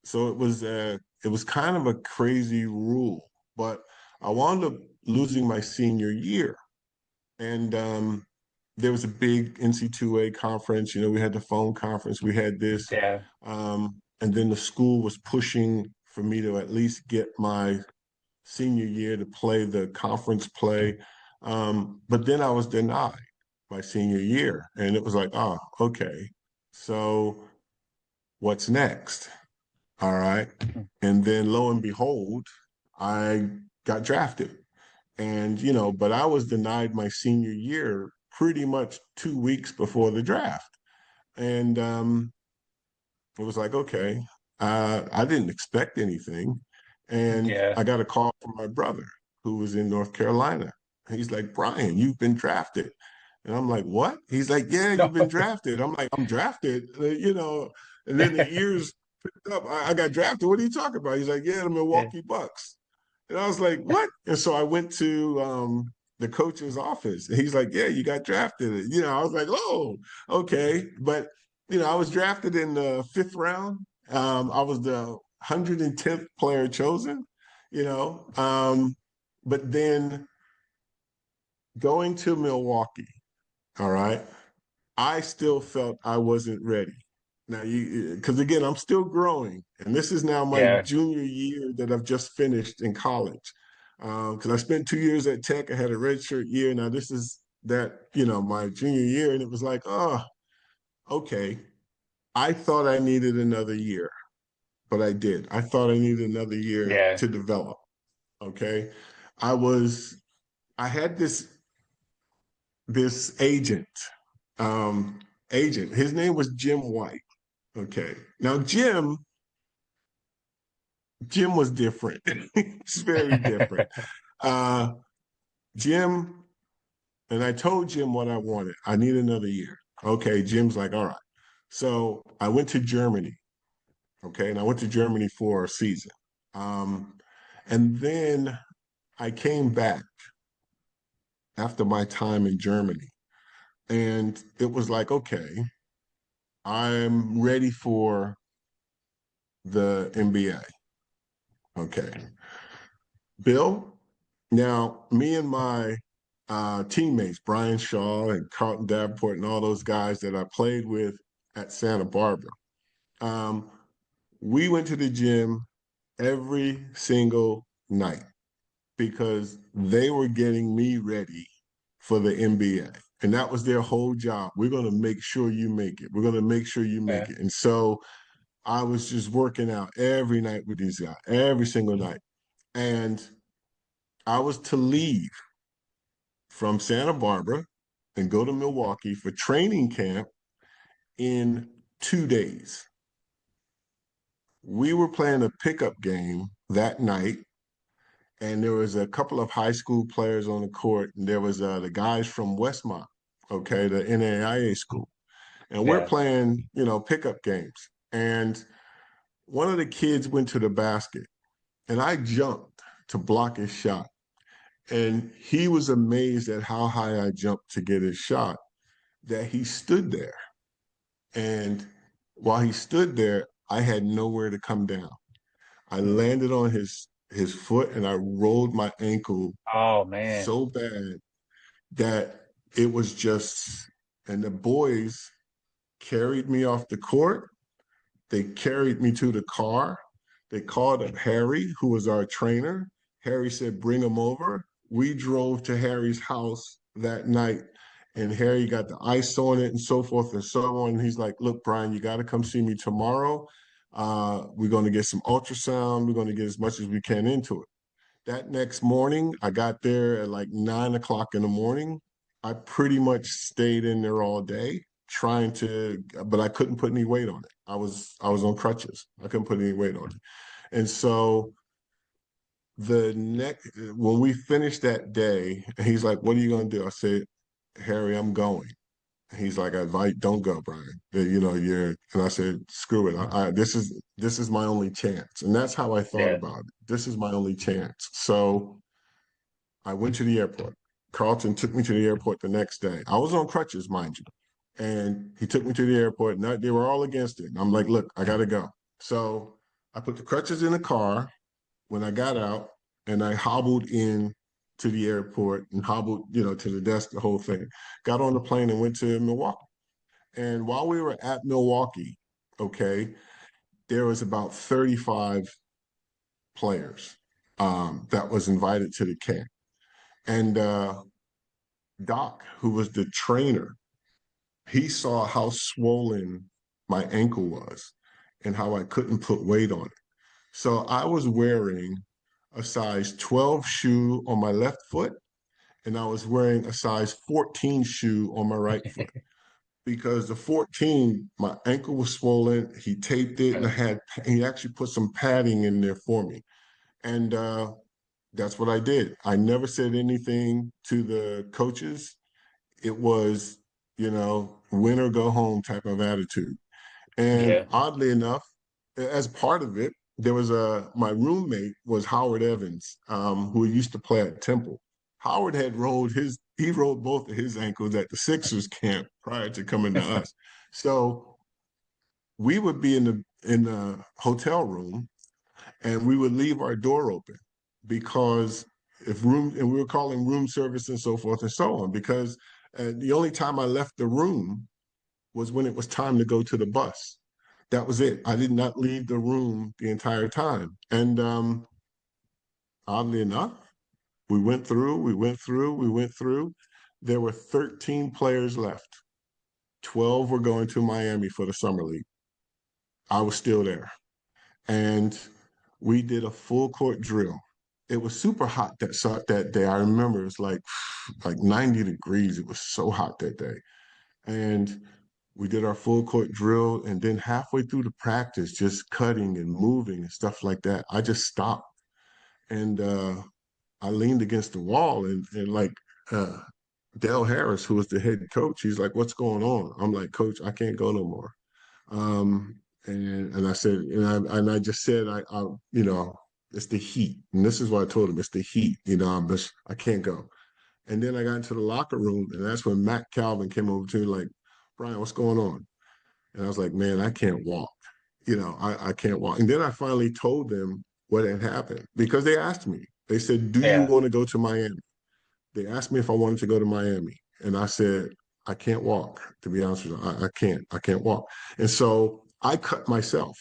So it was kind of a crazy rule, but I wound up losing my senior year. And there was a big NC2A conference. We had the phone conference, we had this. Yeah. And then the school was pushing for me to at least get my senior year to play the conference play. But then I was denied my senior year. And it was like, oh, okay. So what's next? All right. And then lo and behold, I got drafted. And, but I was denied my senior year pretty much 2 weeks before the draft. And it was like, okay, I didn't expect anything. And Yeah. I got a call from my brother who was in North Carolina. He's like, Brian, you've been drafted. And I'm like, what? He's like, yeah, No. you've been drafted. I'm like, I'm drafted, and then the ears picked up. I got drafted. What are you talking about? He's like, yeah, the Yeah. Milwaukee Bucks. And I was like, what? And so I went to the coach's office. And he's like, yeah, you got drafted. I was like, oh, okay. But, I was drafted in the fifth round. I was the 110th player chosen, you know. But then going to Milwaukee, all right, I still felt I wasn't ready. Now, because again, I'm still growing, and this is now my Yeah. junior year that I've just finished in college. Because I spent 2 years at Tech, I had a redshirt year. Now this is my junior year, and it was like, oh, okay. I thought I needed another year, but I did. I thought I needed another year Yeah. to develop. Okay, I was. I had this um, agent. His name was Jim White. Okay. Now Jim was different. It's very different. Uh Jim, and I told Jim what I wanted. I need another year. Okay. Jim's like, all right. So I went to Germany. Okay. And I went to Germany for a season. Um, and then I came back after my time in Germany. And it was like, okay, I'm ready for the NBA. Okay. Bill, now me and my teammates, Brian Shaw and Carlton Davenport and all those guys that I played with at Santa Barbara, um, we went to the gym every single night because they were getting me ready for the NBA. And that was their whole job. We're going to make sure you make it. We're going to make sure you make Yeah. it. And so I was just working out every night with these guys, every single night. And I was to leave from Santa Barbara and go to Milwaukee for training camp in 2 days. We were playing a pickup game that night, and there was a couple of high school players on the court, and there was the guys from Westmont, okay, the NAIA school, and we're Yeah. playing, pickup games. And one of the kids went to the basket, and I jumped to block his shot, And he was amazed at how high I jumped to get his shot, that he stood there. And while he stood there, I had nowhere to come down. I Mm. landed on his foot and I rolled my ankle Oh man. so bad that it was just, and the boys carried me off the court. They carried me to the car. They called up Harry, who was our trainer. Harry said, bring him over. We drove to Harry's house that night, and Harry got the ice on it and so forth and so on. And he's like, look, Brian, you got to come see me tomorrow. We're going to get some ultrasound. We're going to get as much as we can into it. That next morning, I got there at like 9 o'clock in the morning. I pretty much stayed in there all day trying to, but I couldn't put any weight on it. I was on crutches. I couldn't put any weight on it. And so the next when we finished that day, he's like, "What are you gonna do?" I said, "Harry, I'm going." He's like, "I invite, don't go, Brian. You're." And I said, "Screw it. This is my only chance." And that's how I thought Yeah. about it. This is my only chance. So I went to the airport. Carlton took me to the airport the next day. I was on crutches, mind you. And he took me to the airport. And they were all against it. And I'm like, look, I got to go. So I put the crutches in the car when I got out and I hobbled in to the airport and hobbled, to the desk, the whole thing. Got on the plane and went to Milwaukee. And while we were at Milwaukee, okay, there was about 35 players that was invited to the camp. And Doc, who was the trainer, he saw how swollen my ankle was and how I couldn't put weight on it. So I was wearing a size 12 shoe on my left foot, and I was wearing a size 14 shoe on my right foot because the 14, my ankle was swollen. He taped it, and he actually put some padding in there for me. And that's what I did. I never said anything to the coaches. It was, win or go home type of attitude. And Yeah. oddly enough, as part of it, there was my roommate was Howard Evans, who used to play at Temple. Howard had he rolled both of his ankles at the Sixers camp prior to coming to us. So we would be in the hotel room and we would leave our door open because if room and we were calling room service and so forth and so on because the only time I left the room was when it was time to go to the bus. That was it. I did not leave the room the entire time. And oddly enough, we went through. There were 13 players left. 12 were going to Miami for the summer league. I was still there. And we did a full court drill. It was super hot that day. I remember it was like 90 degrees. It was so hot that day. And we did our full court drill. And then halfway through the practice, just cutting and moving and stuff like that, I just stopped. And I leaned against the wall and like uh, Dale Harris, who was the head coach, he's like, "What's going on?" I'm like, "Coach, I can't go no more." Um, and I said, and I just said, it's the heat, and this is what I told him, it's the heat. I can't go. And then I got into the locker room, and that's when Matt Calvin came over to me like, "Brian, what's going on?" And I was like, "Man, I can't walk. I can't walk." And then I finally told them what had happened because they asked me. They said, "Do you Yeah. want to go to Miami?" They asked me if I wanted to go to Miami, and I said, "I can't walk. To be honest with you, I can't. I can't walk." And so I cut myself.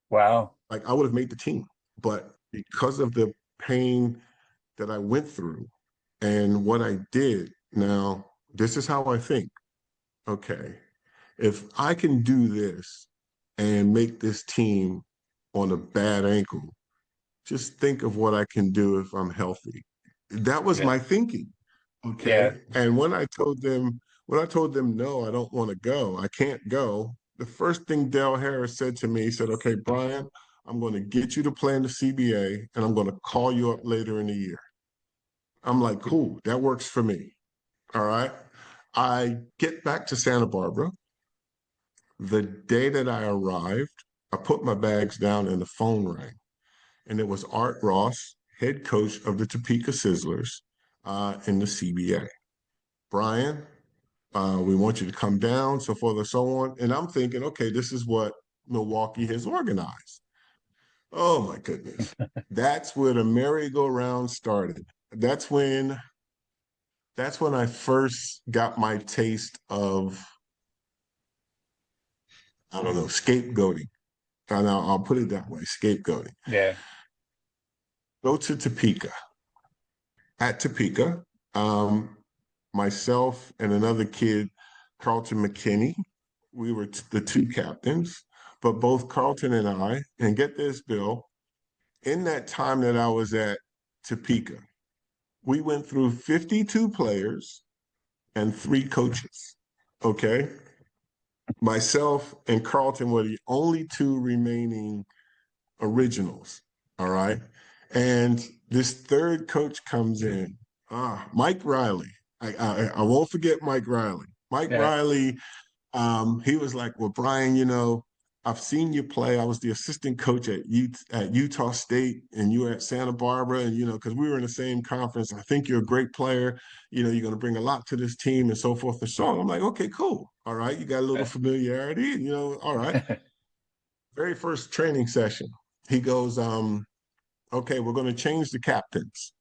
Wow. Like I would have made the team, but because of the pain that I went through and what I did, now this is how I think. Okay, if I can do this and make this team on a bad ankle, just think of what I can do if I'm healthy. That was Yeah. my thinking. Yeah. Okay. And when I told them no, I don't want to go, I can't go, the first thing Dale Harris said to me, he said, "Okay, Brian, I'm going to get you to play in the CBA and I'm going to call you up later in the year." I'm like, cool, that works for me. All right. I get back to Santa Barbara. The day that I arrived, I put my bags down and the phone rang. And it was Art Ross. head coach of the Topeka Sizzlers in the CBA. Brian, we want you to come down, so forth and so on. And I'm thinking, okay, this is what Milwaukee has organized. Oh my goodness. That's where the merry-go-round started. That's when I first got my taste of, I don't know, scapegoating. And I'll put it that way, scapegoating. Yeah. Go to Topeka. At Topeka, um, myself and another kid, Carlton McKinney, we were the two captains, but both Carlton and I, and get this, Bill, in that time that I was at Topeka, we went through 52 players and 3 coaches. Okay. Myself and Carlton were the only 2 remaining originals. All right. And this third coach comes in, Mike Riley. I won't forget Mike Riley. Mike Yeah. Riley, he was like, well, Brian, I've seen you play. I was the assistant coach at Utah State, and you were at Santa Barbara, and because we were in the same conference. I think you're a great player. You're going to bring a lot to this team, and so forth and so on. I'm like, okay, cool. All right, you got a little familiarity, all right. Very first training session, he goes, okay, we're going to change the captains.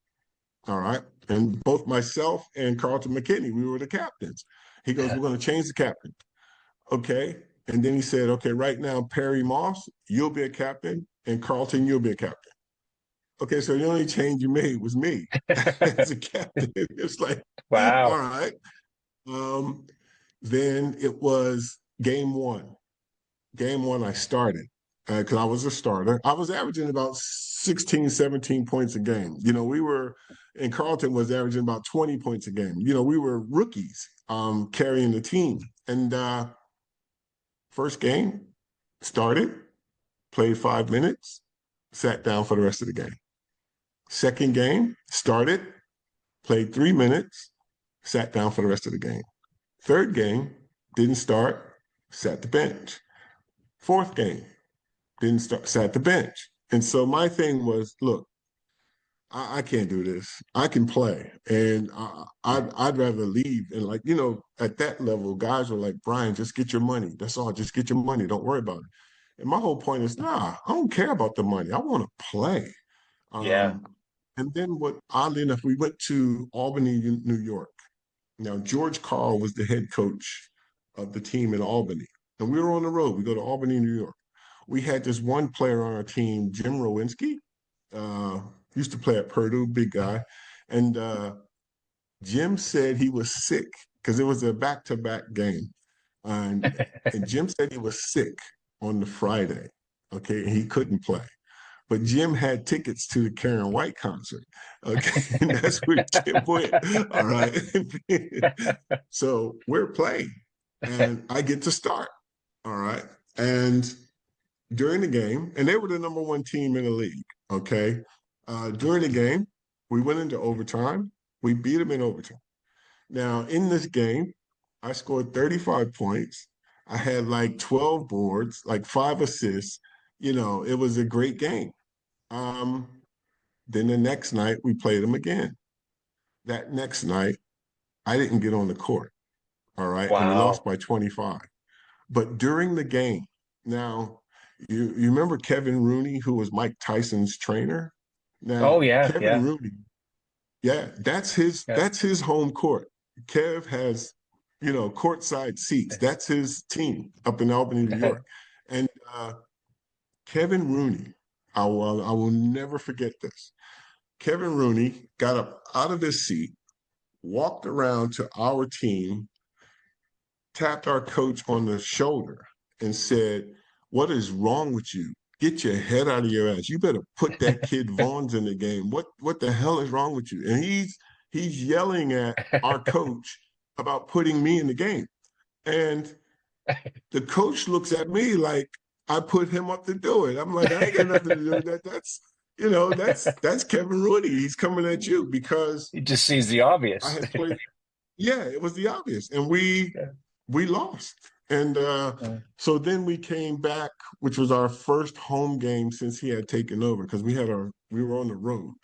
All right. And both myself and Carlton McKinney, we were the captains. He goes, we're going to change the captain. Okay. And then he said, okay, right now, Perry Moss, you'll be a captain, and Carlton, you'll be a captain. Okay, so the only change you made was me as a captain. It's like, all Wow. right. Then it was game one. Game one, I started because I was a starter. I was averaging about 16, 17 points a game. We were, and Carlton was averaging about 20 points a game. We were rookies carrying the team. And first game, started, played 5 minutes, sat down for the rest of the game. Second game, started, played 3 minutes, sat down for the rest of the game. Third game, didn't start, sat the bench. Fourth game, didn't start, sat the bench. And so my thing was, look, I can't do this. I can play, and I'd rather leave. And at that level, guys were like, Brian, just get your money. That's all. Just get your money. Don't worry about it. And my whole point is, nah, I don't care about the money. I want to play. Yeah. And then oddly enough, we went to Albany, New York. Now, George Karl was the head coach of the team in Albany. And we were on the road. We go to Albany, New York. We had this one player on our team, Jim Rowinski, used to play at Purdue, big guy. And Jim said he was sick because it was a back-to-back game. And Jim said he was sick on the Friday, okay, and he couldn't play. But Jim had tickets to the Karen White concert, okay, and that's where Jim went, all right. So we're playing, and I get to start, all right. And during the game, and they were the number 1 team in the league, okay. During the game, we went into overtime. We beat them in overtime. Now, in this game, I scored 35 points. I had like 12 boards, like 5 assists. It was a great game. Um, then the next night, we played them again. That next night, I didn't get on the court, all right? And we lost Wow. by 25. But during the game, now, you remember Kevin Rooney, who was Mike Tyson's trainer? Oh, Now, yeah. Kevin Yeah. Rooney, yeah, that's his Yeah. that's his home court. Kev has, courtside seats. That's his team up in Albany, New York. And Kevin Rooney, I will never forget this. Kevin Rooney got up out of his seat, walked around to our team, tapped our coach on the shoulder, and said, "What is wrong with you? Get your head out of your ass. You better put that kid Vaughns in the game. What the hell is wrong with you?" And he's yelling at our coach about putting me in the game. And the coach looks at me like I put him up to do it. I'm like, I ain't got nothing to do with that. That's Kevin Rooney. He's coming at you because He just sees the I obvious. had played. Yeah, it was the obvious, and we lost. And Yeah. so then we came back, which was our first home game since he had taken over because we were on the road.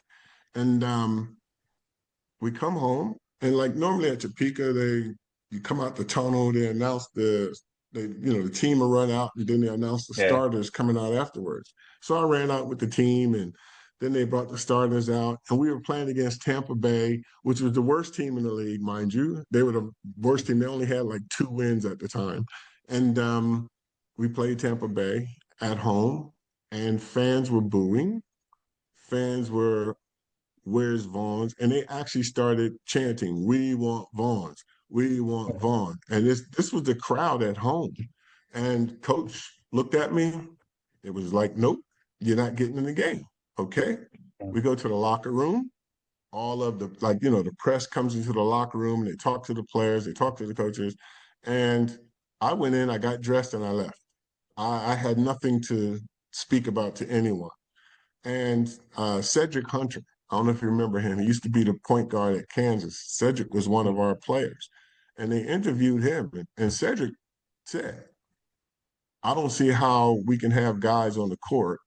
And we come home, and like normally at Topeka, you come out the tunnel, they announce the team will run out, and then they announce the Yeah. starters coming out afterwards. So I ran out with the team, and then they brought the starters out, and we were playing against Tampa Bay, which was the worst team in the league, mind you. They were the worst team. They only had like 2 wins at the time, and we played Tampa Bay at home, and fans were booing. Fans were where's Vaughns? And they actually started chanting, "We want Vaughns. We want Vaughn." And this was the crowd at home. And coach looked at me. It was like, "Nope, you're not getting in the game." Okay. We go to the locker room. All of the press comes into the locker room and they talk to the players, they talk to the coaches. And I went in, I got dressed, and I left. I had nothing to speak about to anyone. And Cedric Hunter, I don't know if you remember him. He used to be the point guard at Kansas. Cedric was one of our players. And they interviewed him. And Cedric said, "I don't see how we can have guys on the court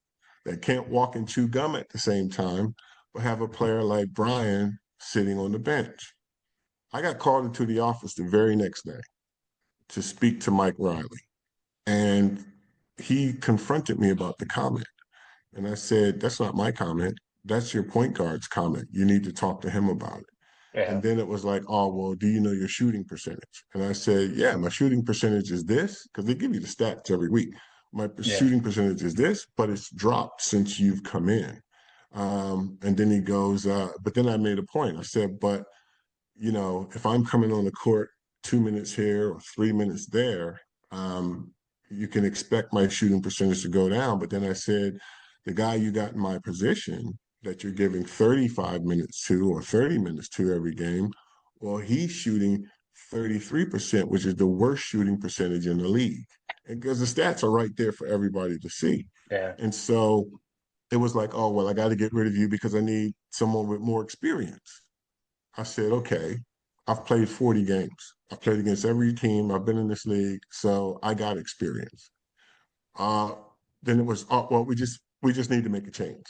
that can't walk and chew gum at the same time, but have a player like Brian sitting on the bench." I got called into the office the very next day to speak to Mike Riley. And he confronted me about the comment. And I said, "That's not my comment. That's your point guard's comment. You need to talk to him about it." Yeah. And then it was like, "Oh, well, do you know your shooting percentage?" And I said, "Yeah, my shooting percentage is this," because they give you the stats every week. "My Yeah. shooting percentage is this, but it's dropped since you've come in." And then he goes, but then I made a point. I said, "But, if I'm coming on the court 2 minutes here or 3 minutes there, um, you can expect my shooting percentage to go down." But then I said, "The guy you got in my position that you're giving 35 minutes to or 30 minutes to every game, well, he's shooting 33%, which is the worst shooting percentage in the league." And because the stats are right there for everybody to see. Yeah. And so it was like, "Oh, well, I got to get rid of you because I need someone with more experience." I said, "Okay, I've played 40 games. I've played against every team. I've been in this league, so I got experience." Uh, then it was, "Oh, well, we just need to make a change."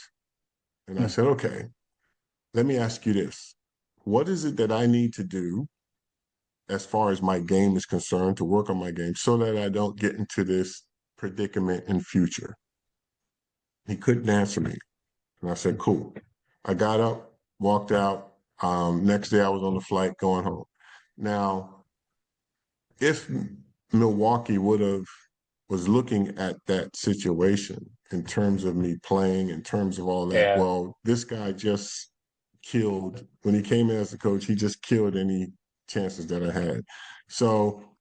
And I said, "Okay, let me ask you this. What is it that I need to do as far as my game is concerned to work on my game so that I don't get into this predicament in future?" He couldn't answer me. And I said, "Cool." I got up, walked out. Next day I was on the flight going home. Now, if Milwaukee was looking at that situation in terms of me playing, in terms of all that, Yeah. well, this guy just killed when he came in as a coach. He just killed any chances that I had. So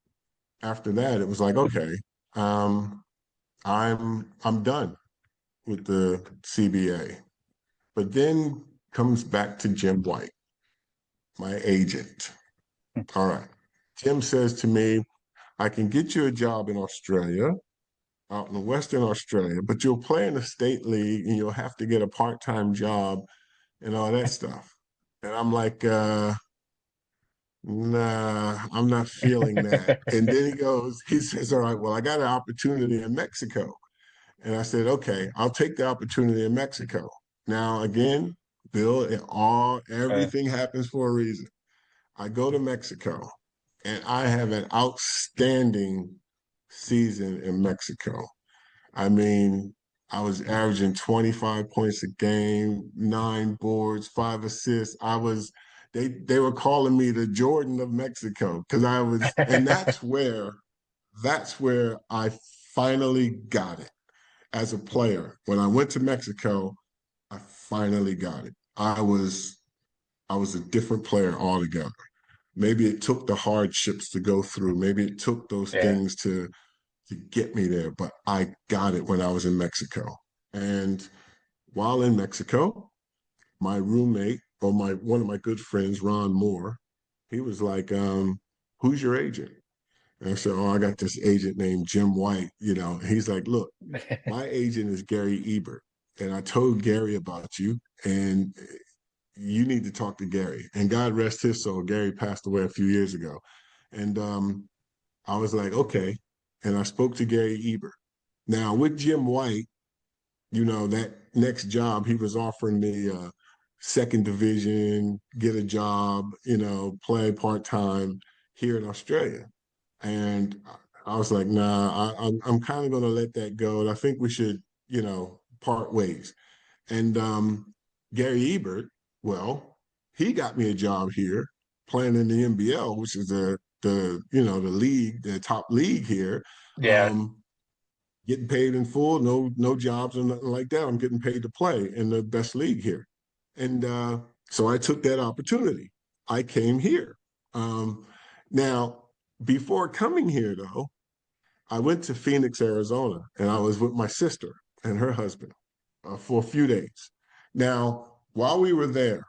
after that, it was like, okay, um, I'm done with the CBA. But then comes back to Jim White, my agent. All right. Jim says to me, "I can get you a job in Australia, out in Western Australia, but you'll play in the state league and you'll have to get a part-time job and all that stuff." And I'm like, "Nah, I'm not feeling that." And then he says, "All right, well, I got an opportunity in Mexico." And I said, "Okay, I'll take the opportunity in Mexico." Now, again, Bill, Uh, everything happens for a reason. I go to Mexico and I have an outstanding season in Mexico. I mean, I was averaging 25 points a game, 9 boards, 5 assists. They were calling me the Jordan of Mexico because and that's where I finally got it as a player. When I went to Mexico, I finally got it. I was a different player altogether. Maybe it took the hardships to go through. Maybe it took those yeah. things to get me there, but I got it when I was in Mexico. And while in Mexico, my roommate or my one of my good friends, Ron Moore, he was like, "Who's your agent?" And I said, "Oh, I got this agent named Jim White." He's like, "Look, my agent is Gary Ebert, and I told Gary about you, and you need to talk to Gary." And God rest his soul, Gary passed away a few years ago. And I was like, "Okay." And I spoke to Gary Ebert. Now with Jim White, that next job he was offering me second division, get a job, play part-time here in Australia. And I was like, nah, I'm kind of going to let that go. And I think we should, part ways. And Gary Ebert, well, he got me a job here playing in the NBL, which is the league, the top league here. Yeah. Um, Getting paid in full, no jobs or nothing like that. I'm getting paid to play in the best league here. And so I took that opportunity. I came here. Now, before coming here, though, I went to Phoenix, Arizona, and I was with my sister and her husband for a few days. Now, while we were there,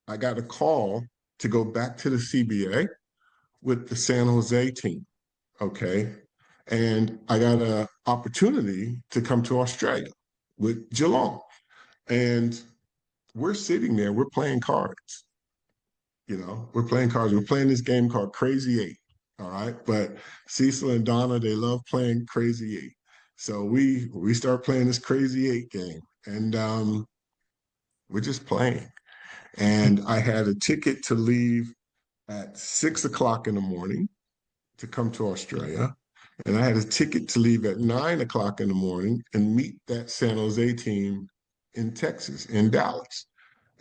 I got a call to go back to the CBA with the San Jose team. Okay. And I got an opportunity to come to Australia with Geelong. And we're sitting there, we're playing cards. We're playing cards. We're playing this game called Crazy Eight. All right. But Cecil and Donna, they love playing Crazy Eight. So we start playing this Crazy Eight game. And we're just playing. And I had a ticket to leave at 6 o'clock in the morning to come to Australia. And I had a ticket to leave at 9 o'clock in the morning and meet that San Jose team in Texas, in Dallas.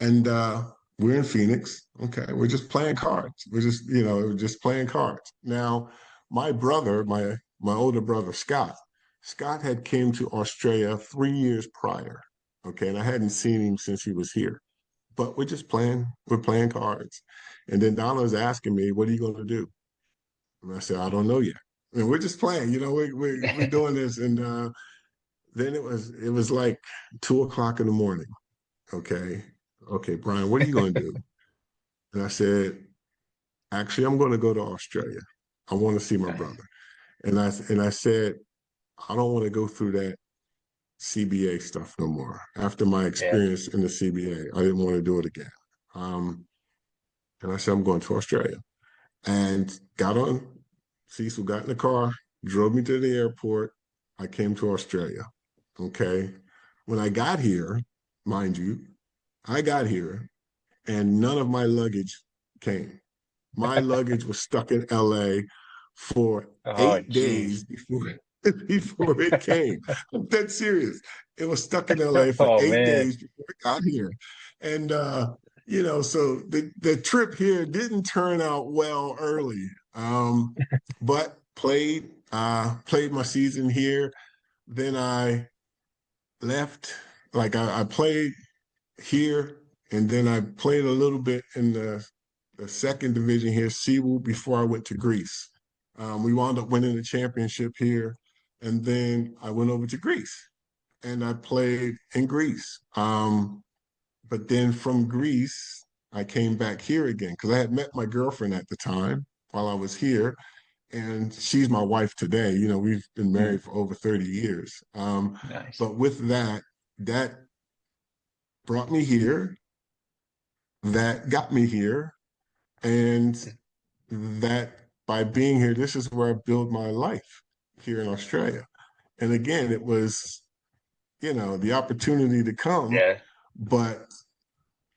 And we're in Phoenix. Okay. We're just playing cards. We're just playing cards. Now, my brother, my older brother, Scott had came to Australia 3 years prior. Okay. And I hadn't seen him since he was here. But we're playing cards. And then Donna was asking me, what are you going to do? And I said, I don't know yet. And we're just playing, we're doing this. And then it was like 2 o'clock in the morning. Okay. Okay, Brian, what are you going to do? And I said, actually, I'm going to go to Australia. I want to see my brother. And I said, I don't want to go through that CBA stuff no more. After my Yeah. experience in the CBA, I didn't want to do it again. And I said, I'm going to Australia. And Cecil got in the car, drove me to the airport. I came to Australia. Okay. When I got here, mind you, I got here and none of my luggage came. My luggage was stuck in LA for Oh, 8 days geez. before it came. I'm dead serious. It was stuck in LA for Oh, eight man. days before it got here. And so the trip here didn't turn out well early. But played my season here. Then I left. Like I played here, and then I played a little bit in the second division here, Seawood, before I went to Greece. We wound up winning the championship here, and then I went over to Greece, and I played in Greece. But then from Greece, I came back here again because I had met my girlfriend at the time while I was here, and she's my wife today. We've been Hmm. married for over 30 years. Nice. But with that brought me here, that got me here, and that by being here, this is where I build my life here in Australia. And again, it was, the opportunity to come, Yeah. but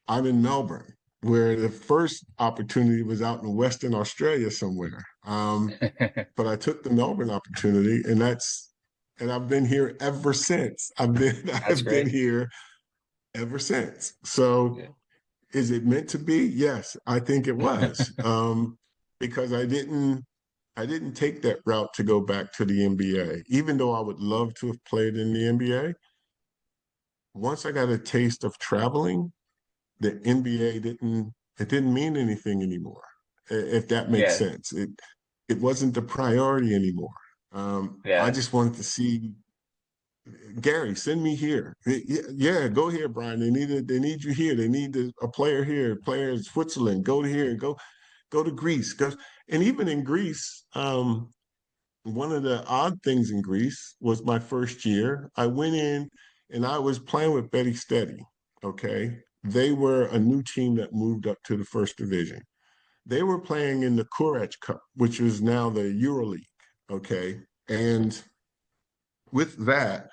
I'm in Melbourne, where the first opportunity was out in Western Australia somewhere. But I took the Melbourne opportunity, and I've been here ever since. That's I've been great. here ever since. So Yeah. is it meant to be? Yes, I think it was. Because I didn't take that route to go back to the NBA, even though I would love to have played in the NBA. Once I got a taste of traveling, the NBA didn't mean anything anymore, if that makes Yeah. sense. It wasn't the priority anymore. I Yeah. just wanted to see Gary, send me here. Yeah, go here, Brian. They need you here. They need a player here, player in Switzerland. Go to here, go to Greece. And even in Greece, one of the odd things in Greece was my first year. I went in and I was playing with Betty Steady. Okay. They were a new team that moved up to the first division. They were playing in the Courage Cup, which is now the EuroLeague. Okay. And with that,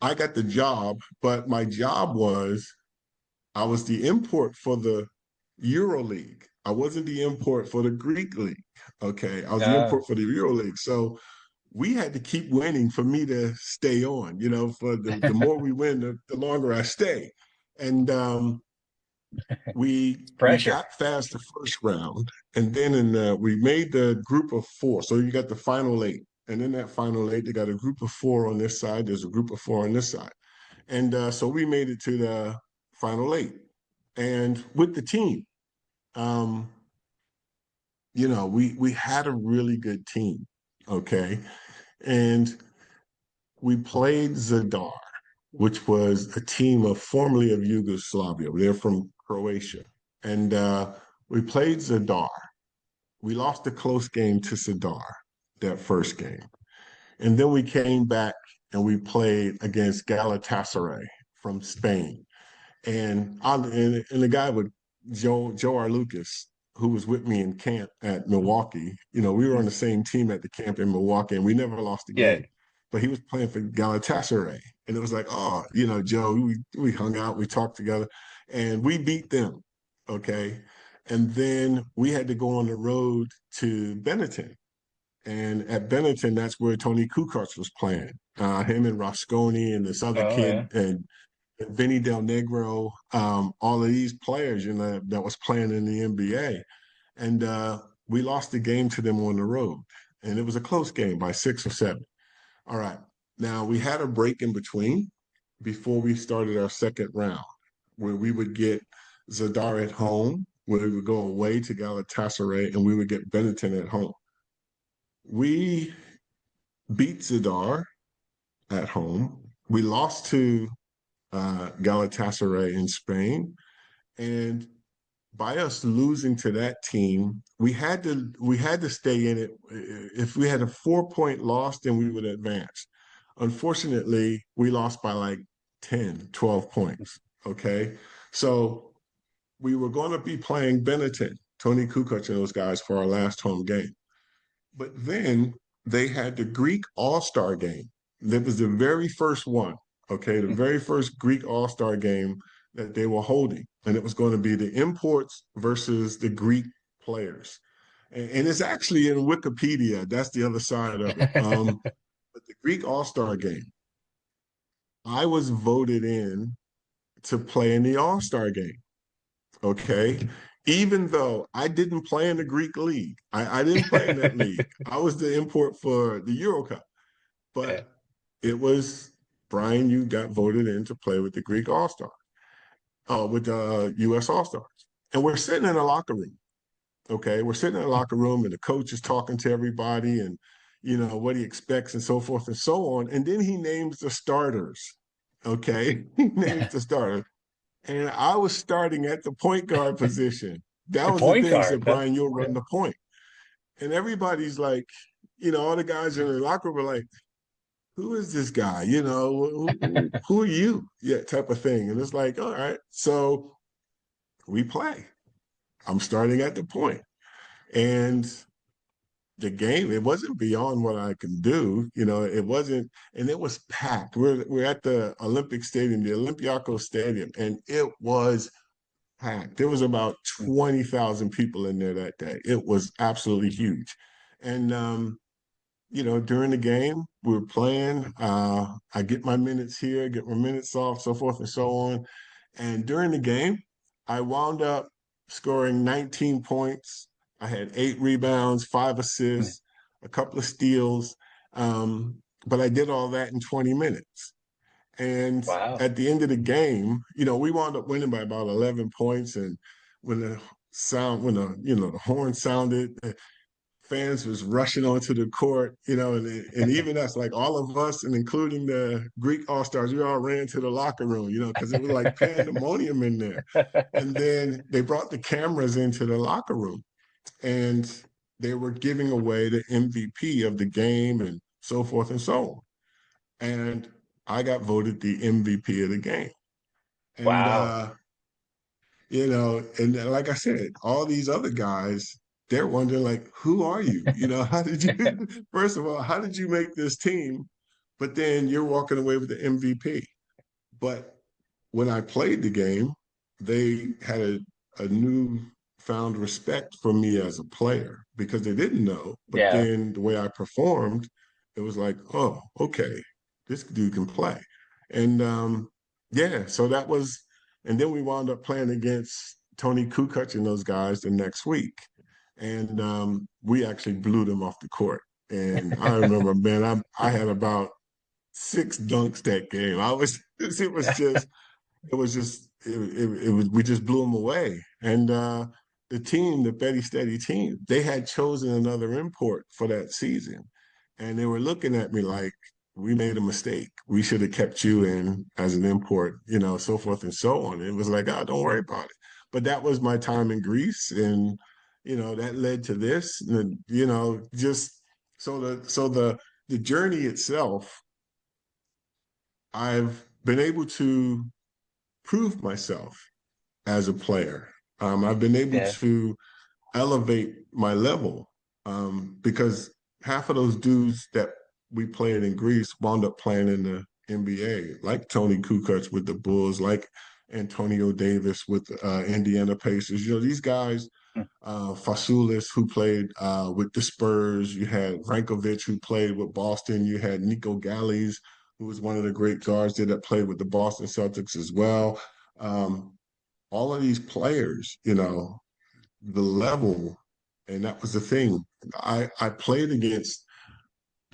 I got the job, but my job was I was the import for the Euro League. I wasn't the import for the Greek League. Okay. I was the Uh, import for the Euro League. So we had to keep winning for me to stay on. For the more we win, the longer I stay. And we Pressure. got past the first round, and then we made the group of four. So you got the final eight, and in that final eight, they got a group of four on this side. There's a group of four on this side, and so we made it to the final eight. And with the team, um, we had a really good team, okay, and we played Zadar, which was a team of formerly of Yugoslavia. They're from Croatia. And we played Zadar. We lost a close game to Zadar that first game. And then we came back and we played against Galatasaray from Spain. And the guy with Joe R. Lucas, who was with me in camp at Milwaukee, we were on the same team at the camp in Milwaukee, and we never lost a Yeah. game. But he was playing for Galatasaray, and it was like, oh, Joe, we hung out, we talked together, and we beat them. Okay, and then we had to go on the road to Benetton. And at Benetton, that's where Tony Kukoc was playing. Him and Rosconi and this other Oh yeah. kid and Vinny Del Negro, all of these players, that was playing in the NBA. And we lost the game to them on the road. And it was a close game by 6 or 7. All right. Now we had a break in between before we started our second round, where we would get Zadar at home, where we would go away to Galatasaray, and we would get Benetton at home. We beat Zadar at home. We lost to Galatasaray in Spain, and by us losing to that team, we had to stay in it. If we had a 4-point loss, then we would advance. Unfortunately, we lost by like 10, 12 points. Okay. So we were going to be playing Benetton, Tony Kukoc and those guys for our last home game. But then they had the Greek All-Star game. That was the very first one. Okay. The very first Greek All-Star game that they were holding. And it was going to be the imports versus the Greek players. And it's actually in Wikipedia. That's the other side of it. But the Greek All-Star game, I was voted in to play in the All-Star game. Okay. Even though I didn't play in the Greek league, I didn't play in that league. I was the import for the Euro Cup. Yeah. But it was Brian, you got voted in to play with the Greek All-Star, with the US All-Stars. And we're sitting in a locker room. Okay. We're sitting in a locker room and the coach is talking to everybody and what he expects and so forth and so on. And then he names the starters. Okay. He names the starters. And I was starting at the point guard position. That The was the point thing. He guard. said, That's Brian, you'll run yeah. the point. And everybody's like, all the guys in the locker room were like, who is this guy? Who are you? Yeah, type of thing. And it's like, all right. So we play. I'm starting at the point. And the game, it wasn't beyond what I can do. It wasn't, and it was packed. We're at the Olympic Stadium, the Olympiacos Stadium, and it was packed. There was about 20,000 people in there that day. It was absolutely huge. And during the game, we were playing. I get my minutes here, get my minutes off, so forth and so on. And during the game, I wound up scoring 19 points. I had 8 rebounds, 5 assists, a couple of steals. But I did all that in 20 minutes. And Wow. at the end of the game, we wound up winning by about 11 points. And when the horn sounded, fans was rushing onto the court, and even us, like all of us, and including the Greek All Stars, we all ran to the locker room, because it was like pandemonium in there. And then they brought the cameras into the locker room, and they were giving away the MVP of the game and so forth and so on. And I got voted the MVP of the game. And Wow. and like I said, all these other guys, they're wondering, like, who are you? How did you, first of all, how did you make this team? But then you're walking away with the MVP. But when I played the game, they had a new found respect for me as a player because they didn't know. But Yeah. then the way I performed, it was like, oh, okay, this dude can play. And yeah, so that was, and then we wound up playing against Tony Kukoc and those guys the next week. And we actually blew them off the court. And I remember, man, I had about 6 dunks that game. It was just it was we just blew them away. And the team, the Betty Steady team, they had chosen another import for that season, and they were looking at me like we made a mistake. We should have kept you in as an import, so forth and so on. It was like, oh, don't worry about it. But that was my time in Greece, and that led to this. And, just so the journey itself, I've been able to prove myself as a player. I've been able Yeah. to elevate my level because half of those dudes that we played in Greece wound up playing in the NBA, like Tony Kukoc with the Bulls, like Antonio Davis with Indiana Pacers. These guys, Fasoulis, who played with the Spurs. You had Rankovic, who played with Boston. You had Nico Gallis, who was one of the great guards there that played with the Boston Celtics as well. Um, all of these players, the level, and that was the thing. I played against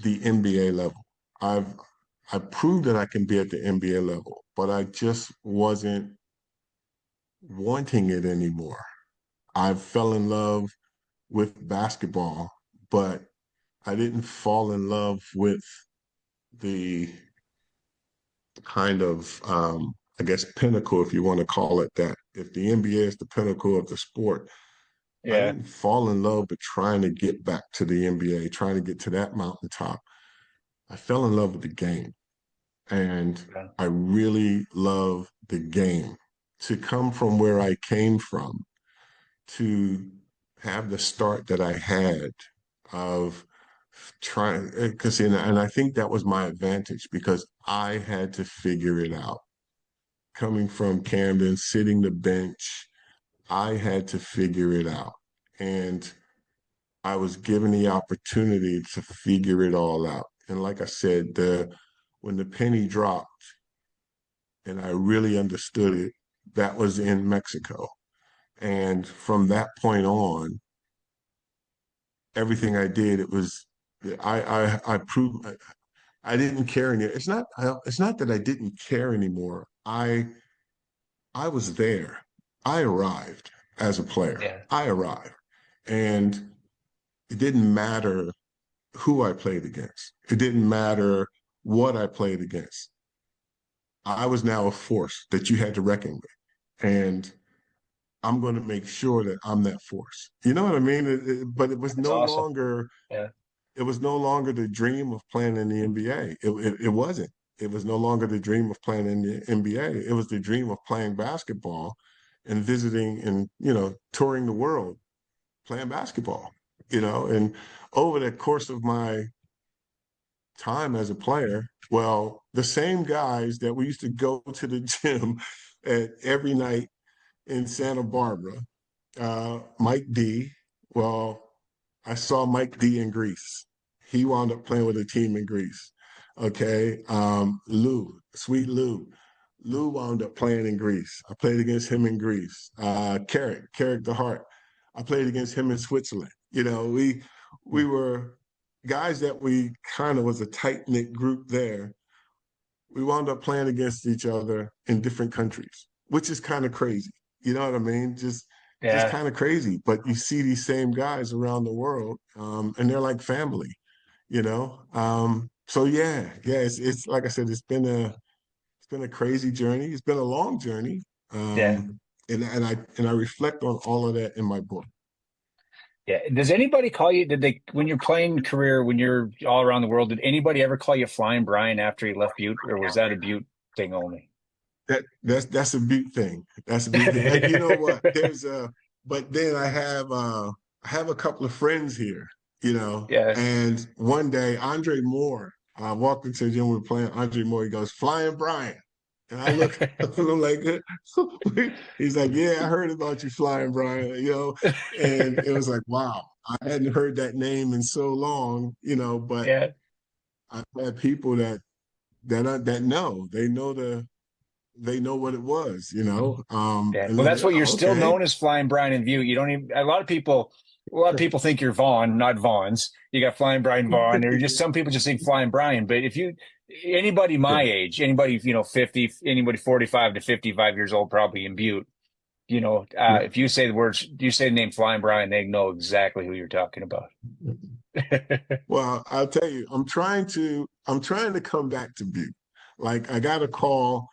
the NBA level. I've I proved that I can be at the NBA level, but I just wasn't wanting it anymore. I fell in love with basketball, but I didn't fall in love with the kind of, I guess, pinnacle, if you want to call it that. If the NBA is the pinnacle of the sport, I Yeah. didn't fall in love with trying to get back to the NBA, trying to get to that mountaintop. I fell in love with the game, and Yeah. I really love the game. To come from where I came from, to have the start that I had of trying, because and I think that was my advantage because I had to figure it out. Coming from Camden, sitting the bench, I had to figure it out. And I was given the opportunity to figure it all out. And like I said, when the penny dropped and I really understood it, that was in Mexico. And from that point on, everything I did, it was I proved I didn't care any. It's not that I didn't care anymore. I was there. I arrived as a player. Yeah. I arrived, and it didn't matter who I played against. It didn't matter what I played against. I was now a force that you had to reckon with. And I'm going to make sure that I'm that force. You know what I mean? But That's awesome. Yeah. it was no longer the dream of playing in the NBA. It wasn't. It was no longer the dream of playing in the NBA. It was the dream of playing basketball and visiting and, touring the world, playing basketball, and over the course of my time as a player, well, the same guys that we used to go to the gym at every night in Santa Barbara, Mike D. Well, I saw Mike D in Greece. He wound up playing with a team in Greece. Okay. Lou, sweet Lou. Lou wound up playing in Greece. I played against him in Greece. Carrick the Heart. I played against him in Switzerland. We were guys that we kind of was a tight knit group there. We wound up playing against each other in different countries, which is kind of crazy. You know what I mean? Just Yeah. kind of crazy. But you see these same guys around the world, and they're like family. So yeah. It's like I said, it's been a crazy journey. It's been a long journey. Yeah. And I reflect on all of that in my book. Yeah. Does anybody call you, did they, when you're playing career, when you're all around the world, did anybody ever call you Flyin Brian after he left Butte, or was that a Butte thing only? That's a big thing. That's a big thing. And you know what? But then I have a couple of friends here, Yeah. and one day Andre Moore, I walked into the gym, we were playing Andre Moore, he goes, Flyin Brian. And I look, and I'm like, he's like, yeah, I heard about you, Flyin Brian, and it was like, wow, I hadn't heard that name in so long, but Yeah. I've had people that know, they know what it was, Yeah. and Well, they're that's like, what you're oh, still okay. known as Flying Brian in View. You don't even, a lot of people think you're Vaughn, not Vaughns. You got Flying Brian Vaughn, or just some people just think Flying Brian. But anybody my Yeah, age, anybody, 50, anybody 45 to 55 years old, probably in Butte, yeah. if you say the words, you say the name Flying Brian, they know exactly who you're talking about. Well, I'll tell you, I'm trying to come back to Butte. Like I got a call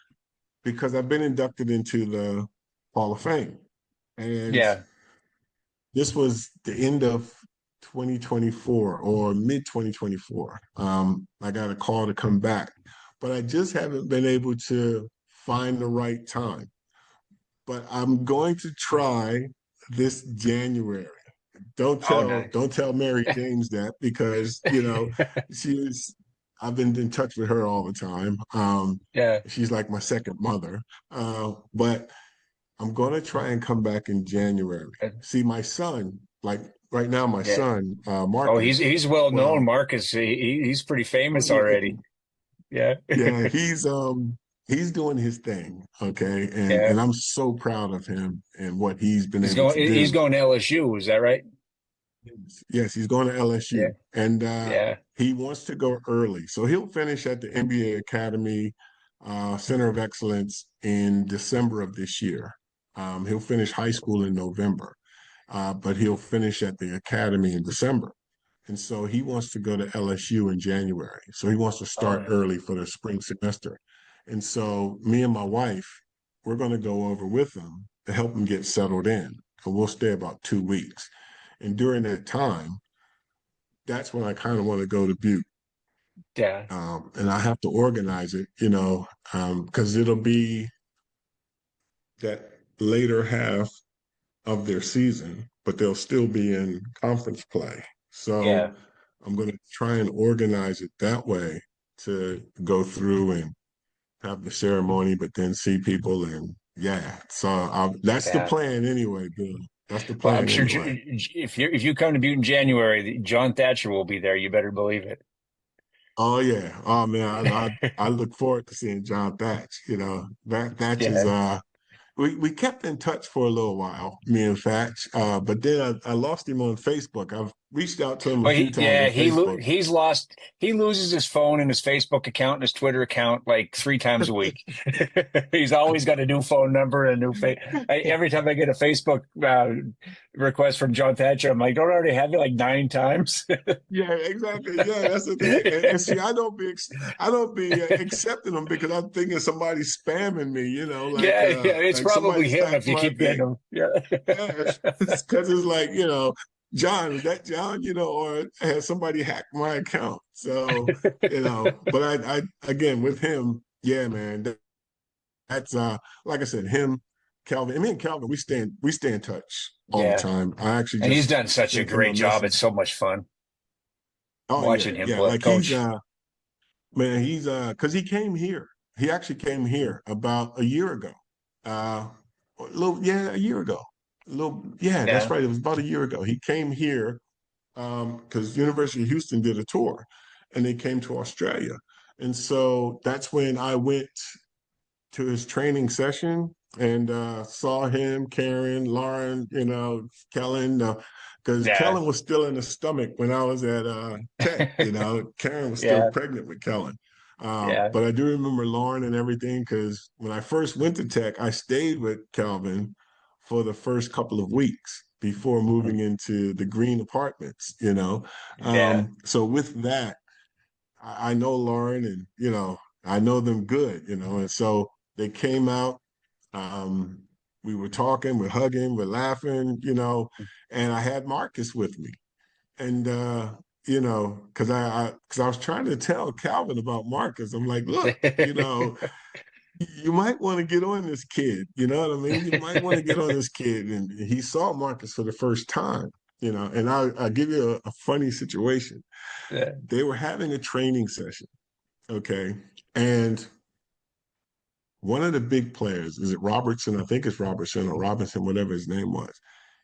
because I've been inducted into the Hall of Fame. And Yeah. this was the end of 2024 or mid 2024. I got a call to come back, but I just haven't been able to find the right time. But I'm going to try this January. Don't Oh, tell nice. don't tell Mary James that because she's I've been in touch with her all the time. Yeah. She's like my second mother. But I'm gonna try and come back in January. See, my son, like right now, my Yeah. son, Oh, he's Marcus. he's well known, Well, Marcus. He's pretty oh famous yeah, already. Yeah. yeah, he's doing his thing, okay, and Yeah. and I'm so proud of him and what he's been He's able going to he's do. going to LSU, is that right? Yes, he's going to Yeah. LSU, and Yeah. he wants to go early, so he'll finish at the NBA Academy Center of Excellence in December of this year. He'll finish high school in November, but he'll finish at the academy in December. And so he wants to go to LSU in January. So he wants to Oh, start yeah. early for the spring semester. And so me and my wife, we're going to go over with him to help him get settled in. And we'll stay about 2 weeks. And during that time, that's when I kind of want to go to Butte. Yeah. And I have to organize it, because it'll be that later half of their season, but they'll still be in conference play. Yeah. So I'm going to try and organize it that way to go through and have the ceremony, but then see people. And yeah, so that's the Yeah. plan anyway, Bill. That's the Well, I'm plan sure anyway. if you come to Butte in January, John Thatcher will be there. You better believe it. Oh yeah. Oh man, I look forward to seeing John Thatch. That Thatch is Yeah. we kept in touch for a little while, me and Thatch. But then I lost him on Facebook. I've reached out to him a Well, few times on Facebook. he loses his phone and his Facebook account and his Twitter account like 3 times a week. He's always got a new phone number and a new face. Every time I get a Facebook request from John Thatcher, I'm like, don't I already have it like 9 times? Yeah, exactly. Yeah, that's the thing. And see, I don't be accepting them because I'm thinking somebody's spamming me. Yeah, yeah, it's like somebody probably him if hacked you my keep getting thing. them. Yeah. Yeah, it's because it's like John, is that John? Or has somebody hacked my account? So but I again with him, yeah, man, that's like I said, him, Kelvin, and me and Kelvin, we stay in touch all the Yeah. time. I actually And he's just done such a sent him a great job. It's message. so much fun Oh watching yeah, him yeah. play, Like he's coach. man, he's because he came here. He actually came here about a year ago. A little, yeah, a year ago. A little, yeah, that's Yeah. right. It was about a year ago. He came here because University of Houston did a tour, and they came to Australia, and so that's when I went to his training session and saw him, Karen, Lauren, Kellen, because Yeah. Kellen was still in the stomach when I was at Tech. Karen was still Yeah. pregnant with Kellen. Yeah. But I do remember Lauren and everything because when I first went to Tech, I stayed with Kelvin for the first couple of weeks before moving into the green apartments. Yeah. So with that, I know Lauren and, I know them good. And so they came out. Um, we were talking, we're hugging, we're laughing, and I had Marcus with me. And, because I was trying to tell Calvin about Marcus. I'm like, look, you might want to get on this kid. You know what I mean? You might want to get on this kid. And he saw Marcus for the first time. And I'll give you a funny situation. Yeah. They were having a training session, okay? And one of the big players, is it Robertson? I think it's Robertson or Robinson, whatever his name was.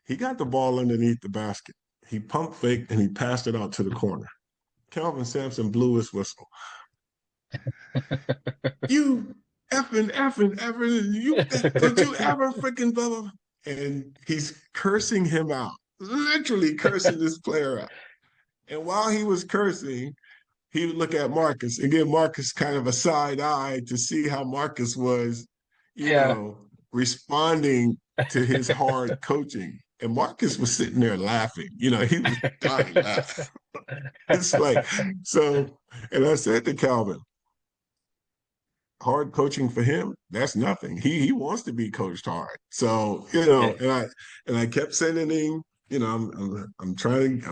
He got the ball underneath the basket. He pump faked and he passed it out to the corner. Kelvin Sampson blew his whistle. You effing, you did you ever freaking blah, blah, blah? And he's cursing him out, literally cursing this player out. And while he was cursing, he would look at Marcus and give Marcus kind of a side eye to see how Marcus was, Yeah. responding to his hard coaching. And Marcus was sitting there laughing. He was dying laughing. It's like, so, and I said to Calvin, hard coaching for him, that's nothing. He wants to be coached hard. So, Yeah. and I kept sending him, I'm trying,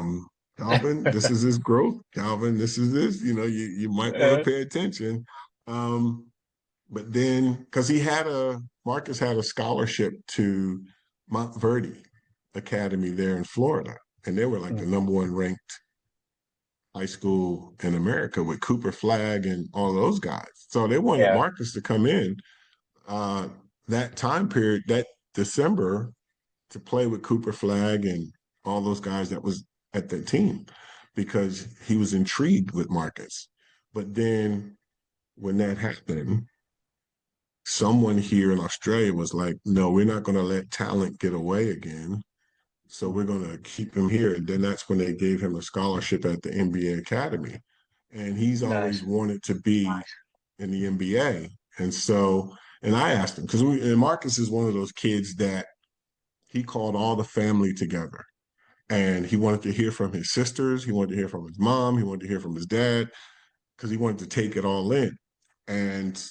Calvin, this is his growth. Calvin, this is this. You might want to pay attention. But then, because Marcus had a scholarship to Montverde Academy there in Florida, and they were like the number one ranked high school in America with Cooper Flagg and all those guys. So they wanted Yeah. Marcus to come in that time period, that December, to play with Cooper Flagg and all those guys that was at that team because he was intrigued with Marcus. But then when that happened, someone here in Australia was like, no, we're not going to let talent get away again. So we're going to keep him here. And then that's when they gave him a scholarship at the NBA Academy. And he's always Nice. wanted to be in the NBA. And so, and I asked him, because Marcus is one of those kids that he called all the family together. And he wanted to hear from his sisters. He wanted to hear from his mom. He wanted to hear from his dad because he wanted to take it all in and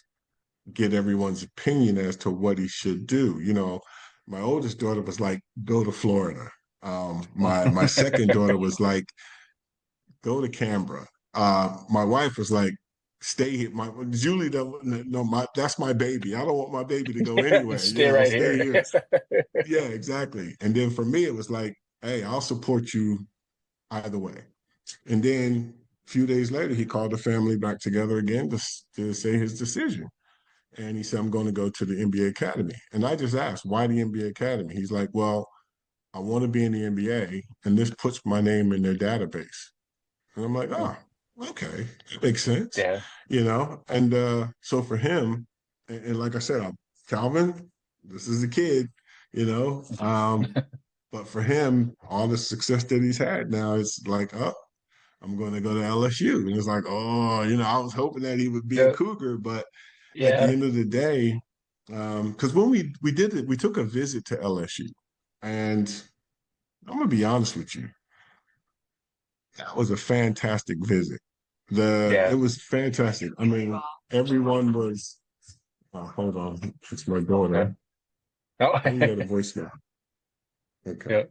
get everyone's opinion as to what he should do. My oldest daughter was like, go to Florida. My second daughter was like, go to Canberra. My wife was like, stay here. Julie, no, that's my baby. I don't want my baby to go anywhere. Stay right Stay here. here. Yeah, exactly. And then for me, it was like, hey, I'll support you either way. And then a few days later, he called the family back together again to say his decision. And he said, I'm going to go to the NBA Academy. And I just asked, why the NBA Academy? He's like, well, I want to be in the NBA, and this puts my name in their database. And I'm like, oh, okay, that makes sense, Yeah. And so for him, and like I said, Calvin, this is a kid, you know. But for him, all the success that he's had now, it's like, oh, I'm going to go to LSU, and it's like, oh, I was hoping that he would be a Yeah. Cougar, but at the Yeah. end of the day, because when we did it, we took a visit to LSU, and I'm gonna be honest with you, that was a fantastic visit. It Yeah. was fantastic. I mean, everyone was. Hold on, it's my Okay. daughter. Oh. Oh, you got a voicemail. Okay, Yeah.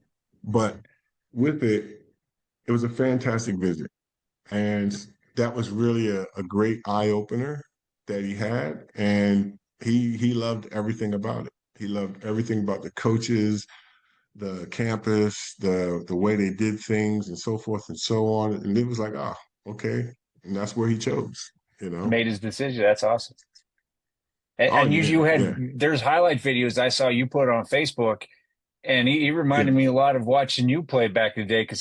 but with it was a fantastic visit, and that was really a great eye opener that he had, and he loved everything about it. He loved everything about the coaches, the campus, the way they did things, and so forth and so on. And it was like, ah, okay, and that's where he chose. Made his decision. That's awesome. And, Oh and you yeah, had yeah, there's highlight videos I saw you put on Facebook, and he yeah. reminded me a lot of watching you play back in the day because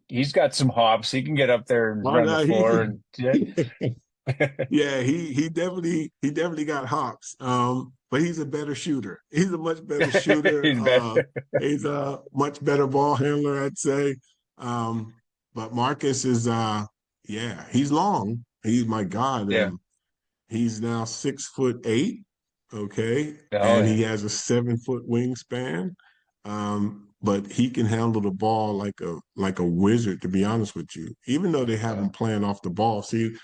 he's got some hops. He can get up there and Oh run the no, floor and yeah. yeah, he definitely got hops. But he's a better shooter. He's a much better shooter. He's better. He's a much better ball handler, I'd say. Um, but Marcus is yeah, he's long. He's my God. Yeah. He's now 6'8", okay, Oh and yeah. he has a 7-foot wingspan. But he can handle the ball like a wizard, to be honest with you. Even though they have him playing off the ball, see,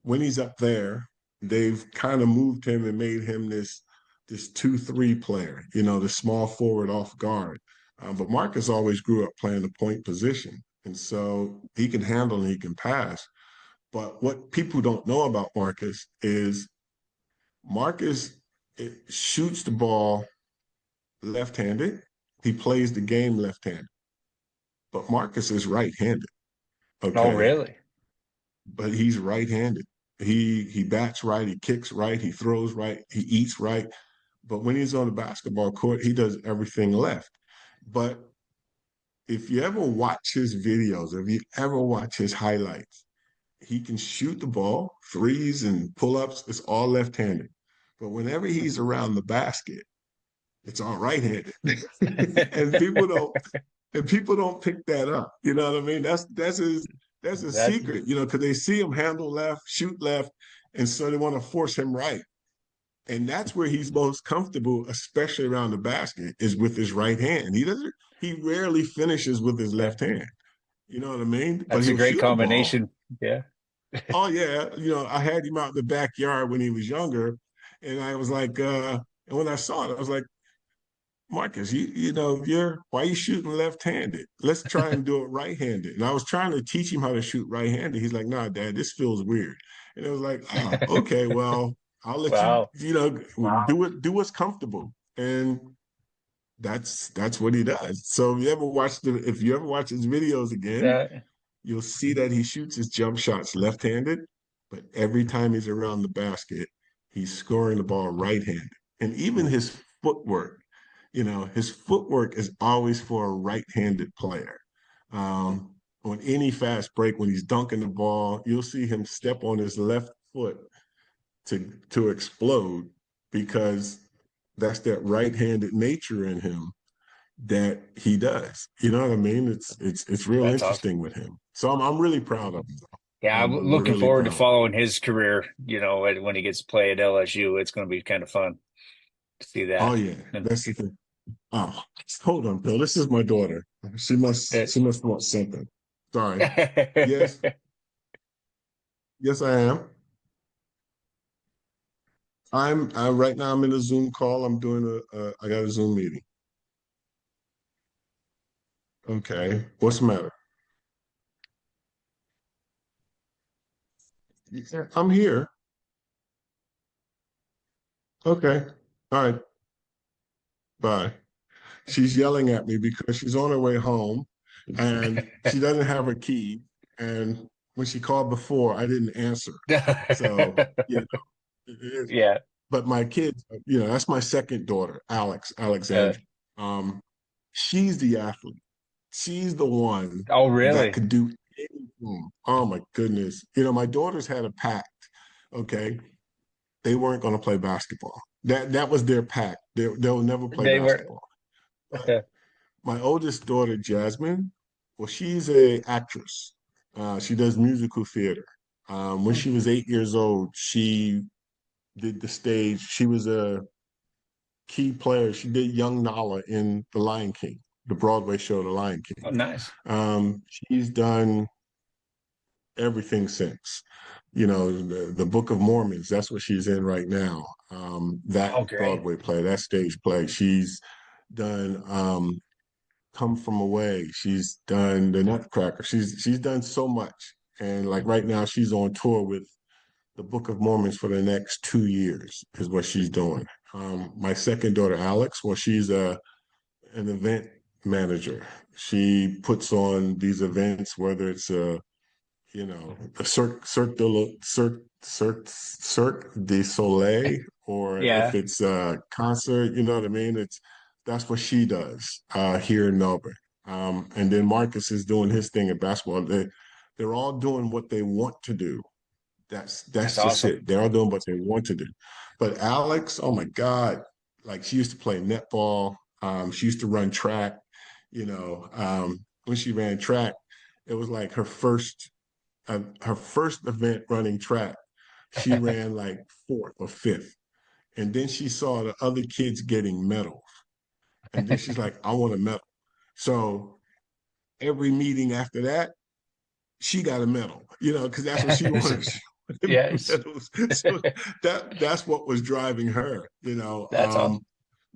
when he's up there, they've kind of moved him and made him this 2-3 player, the small forward off guard. But Marcus always grew up playing the point position, and so he can handle and he can pass. But what people don't know about Marcus is Marcus shoots the ball left-handed. He plays the game left-handed, but Marcus is right-handed. Oh Okay, really? but he's right-handed. He bats right, he kicks right, he throws right, he eats right. But when he's on the basketball court, he does everything left. But if you ever watch his videos, if you ever watch his highlights, he can shoot the ball, threes and pull-ups, it's all left-handed. But whenever he's around the basket, it's all right-handed. and people don't pick that up. You know what I mean? That's a That secret, you know, because they see him handle left, shoot left, and so they want to force him right. And that's where he's most comfortable, especially around the basket, is with his right hand. He rarely finishes with his yeah, left hand. You know what I mean? But that's a he'll great shoot the ball. combination. Yeah. Oh yeah, you know, I had him out in the backyard when he was younger, and I was like, and when I saw it, I was like, Marcus, you know, why are you shooting left-handed? Let's try and do it right-handed. And I was trying to teach him how to shoot right-handed. He's like, nah, Dad, this feels weird. And I was like, oh, okay, well, I'll let you, Wow. you know, do what's comfortable. And that's what he does. So if you ever watch his videos again, Yeah. you'll see that he shoots his jump shots left-handed, but every time he's around the basket, he's scoring the ball right-handed. And even his footwork, you know, his footwork is always for a right-handed player. On any fast break, when he's dunking the ball, you'll see him step on his left foot to explode because that's that right-handed nature in him that he does. You know what I mean? It's real That's awesome. interesting with him. So I'm really proud of him. Yeah, I'm I'm looking really forward to proud. following his career, when he gets to play at LSU. It's going to be kind of fun to see Oh that. yeah, And that's the thing. Oh, hold on, Bill. This is my daughter. She must want something. Sorry. Yes, yes, I am. Right now. I'm in a Zoom call. I got a Zoom meeting. Okay, what's the matter? Yeah, I'm here. Okay, all right. Bye. She's yelling at me because she's on her way home and she doesn't have her key. And when she called before, I didn't answer. So, you know, it is. Yeah. But my kids, you know, that's my second daughter, Uh, Alexandra. Um, she's the athlete. She's the one oh, that really? could do anything. Oh my goodness. You know, my daughters had a pact, okay? They weren't going to play basketball. That was their pact. They'll never play They were. basketball. But my oldest daughter, Jasmine, well, she's a actress. She does musical theater. When she was 8 years old, she did the stage. She was a key player. She did young Nala in The Lion King, the Broadway show, The Lion Oh, King. nice. She's done everything since. You know, the Book of Mormons, that's what she's in right now. Oh, That great. Broadway play, that stage play. She's done Come From Away. She's done The Nutcracker. She's done so much. And like right now, she's on tour with the Book of Mormons for the next 2 years, is what she's doing. My second daughter, Alex, well, she's an event manager. She puts on these events, whether it's a Cirque du Soleil, or if Yeah. it's a concert, you know what I mean? That's what she does here in Melbourne. And then Marcus is doing his thing at basketball. They're all doing what they want to do. That's That's just awesome. it. They're all doing what they want to do. But Alex, oh my God, like she used to play netball. She used to run track. When she ran track, it was like her first event running track. She ran like fourth or fifth, and then she saw the other kids getting medals, and then she's like, "I want a medal." So every meeting after that, she got a medal, because that's what she wanted. She wanted Yes. medals. So that's what was driving her. That's awesome.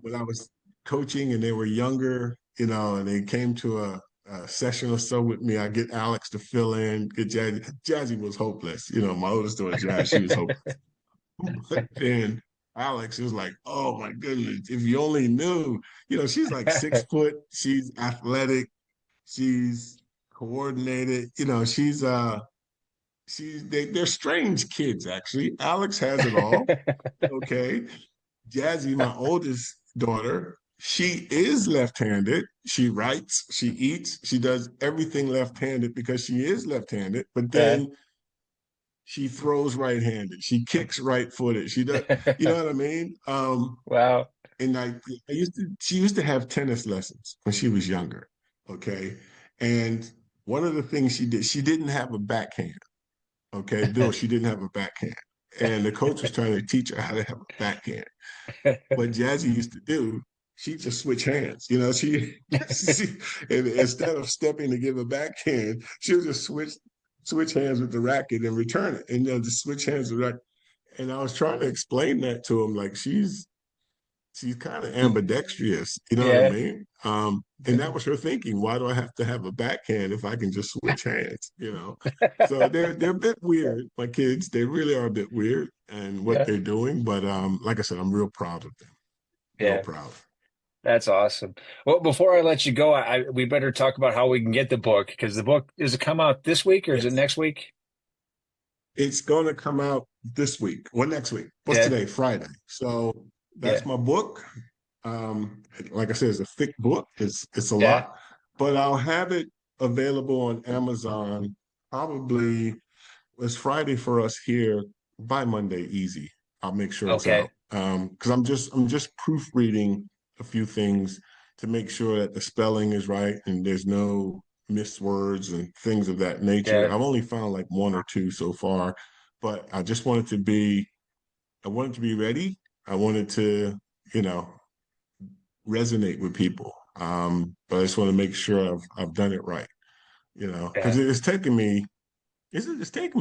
When I was coaching and they were younger, and they came to a session or so with me, I get Alex to fill in, get Jazzy. Jazzy was hopeless. My oldest daughter, Jazz, she was hopeless. But then Alex was like, oh my goodness, if you only knew, she's like 6 foot, she's athletic, she's coordinated, she's they're strange kids, actually. Alex has it all. Okay. Jazzy, my oldest daughter, she is left-handed. She writes, she eats, she does everything left-handed because she is left-handed. But Yeah. then she throws right-handed. She kicks right-footed. She does, you know what I mean? Wow. And she used to have tennis lessons when she was younger. Okay. And one of the things she didn't have a backhand. Okay. Bill, she didn't have a backhand. And the coach was trying to teach her how to have a backhand. What Jazzy used to do, she just switch hands. She and instead of stepping to give a backhand, she would just switch hands with the racket and return it. And just switch hands with the racket. And I was trying to explain that to him, like she's kind of ambidextrous, you know what I Yeah. mean? And that was her thinking. Why do I have to have a backhand if I can just switch hands? So they're a bit weird. My kids, they really are a bit weird and what Yeah. they're doing. But like I said, I'm real proud of them. Real Yeah. proud. That's awesome. Well, before I let you go, we better talk about how we can get the book because the book, does it come out this week or is it Yes, next week? it's going to come out this week or next week. What's Yeah. today? Friday. So that's Yeah. my book. Like I said, it's a thick book. It's a Yeah. lot, but I'll have it available on Amazon probably. It's Friday for us here by Monday. Easy. I'll make sure it's Okay. out. Because I'm just proofreading a few things to make sure that the spelling is right and there's no missed words and things of that nature. Yeah. I've only found like one or two so far, but I wanted to be ready. I wanted to, you know, resonate with people. But I just want to make sure I've done it right, because Yeah. it's taken me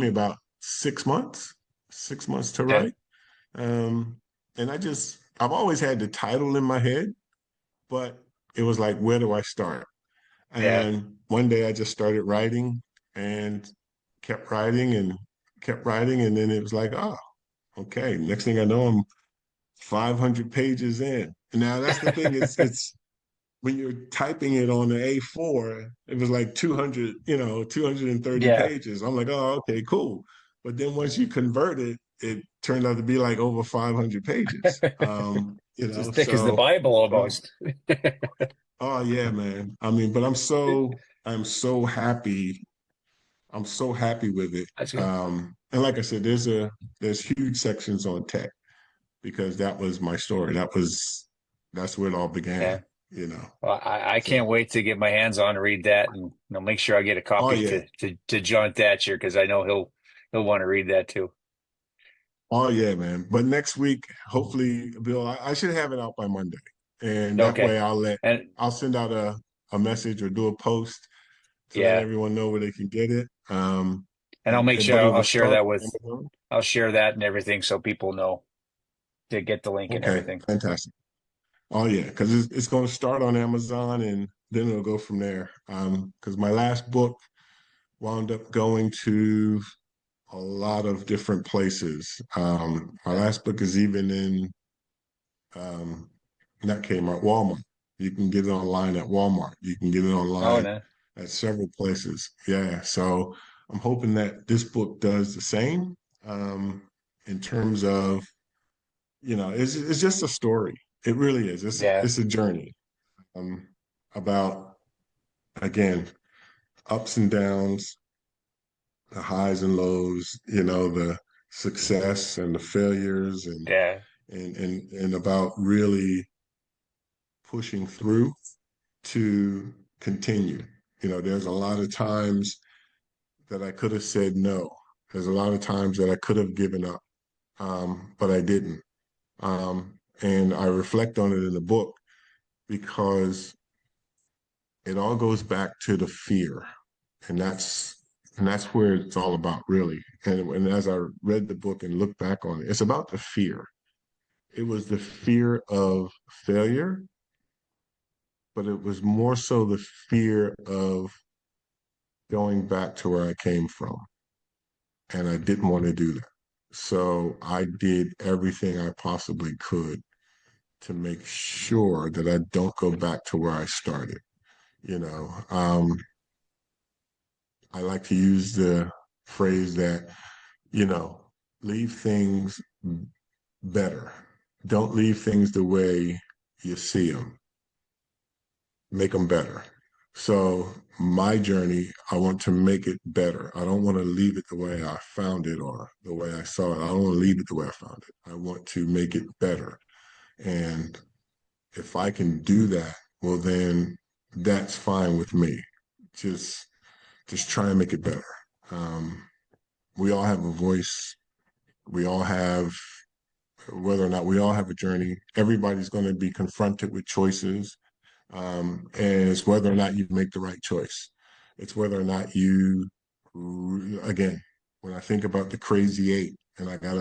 about 6 months, 6 months to Yeah. write. Um, and I've always had the title in my head, but it was like, where do I start? Yeah. And one day I just started writing and kept writing and kept writing. And then it was like, oh, okay. Next thing I know, I'm 500 pages in. And now that's the thing, it's when you're typing it on the A4, it was like 200, 230 Yeah. pages. I'm like, oh, okay, cool. But then once you convert it, it turned out to be like over 500 pages. It's as thick as the So, Bible um, almost. oh yeah, man. I mean, but I'm so happy. I'm so happy with it. That's good. And like I said, there's huge sections on tech because that was my story. That's where it all Yeah. began. Well, I can't So, wait to get my hands on and read that and make sure I get a oh copy yeah. to John Thatcher because I know he'll want to read that too. Oh yeah, man. But next week, hopefully, Bill, I should have it out by Monday. And that Okay. way And I'll send out a message or do a post to let yeah. everyone know where they can get it. And I'll make sure But it I'll will share start that on with Amazon. I'll share that and everything so people know to get the link and Okay, everything. fantastic. Oh yeah, because it's going to start on Amazon and then it'll go from there. Because my last book wound up going to a lot of different places. My Yeah. last book is even in um, not Kmart, Walmart. You can get it online at Walmart. You can get it Oh online no. at several places. Yeah. So I'm hoping that this book does the same in terms of, it's just a story. It really is. It's Yeah. it's a journey um, about, again, ups and downs, the highs and lows, the success and the failures Yeah. and about really pushing through to continue. There's a lot of times that I could have said no. There's a lot of times that I could have given up, but I didn't. And I reflect on it in the book because it all goes back to the fear, and that's where it's all about, really. And as I read the book and look back on it, it's about the fear. It was the fear of failure, but it was more so the fear of going back to where I came from. And I didn't want to do that. So I did everything I possibly could to make sure that I don't go back to where I started. You know, I like to use phrase that, you know, leave things better. Don't leave things the way you see them. Make them better. So my journey, I want to make it better. I don't want to leave it the way I found it or the way I saw it. I don't want to leave it the way I found it. I want to make it better. And if I can do that, well, then that's fine with me. Just, just try and make it better. Um, we all have a voice. We all have, whether or not we all have a journey, everybody's going to be confronted with choices. And it's whether or not you make the right choice. It's whether or not you, again, when I think about the crazy eight, and I got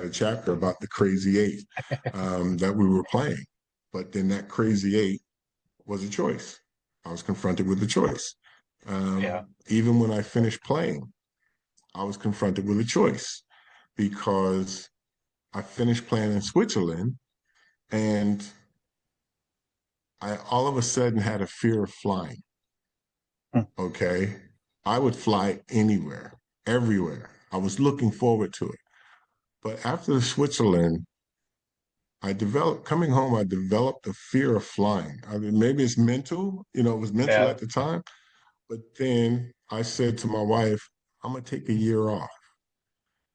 a chapter about the crazy eight that we were playing, but then that crazy eight was a choice. I was confronted with a choice. Yeah. Even when I finished playing, I was confronted with a choice because I finished playing in Switzerland and I all of a sudden had a fear of flying. Hmm. Okay. I would fly anywhere, everywhere. I was looking forward to it. But after Switzerland, coming home, I developed a fear of flying. I mean, maybe it's mental, it was mental Yeah. at the time. But then I said to my wife, I'm going to take a year off.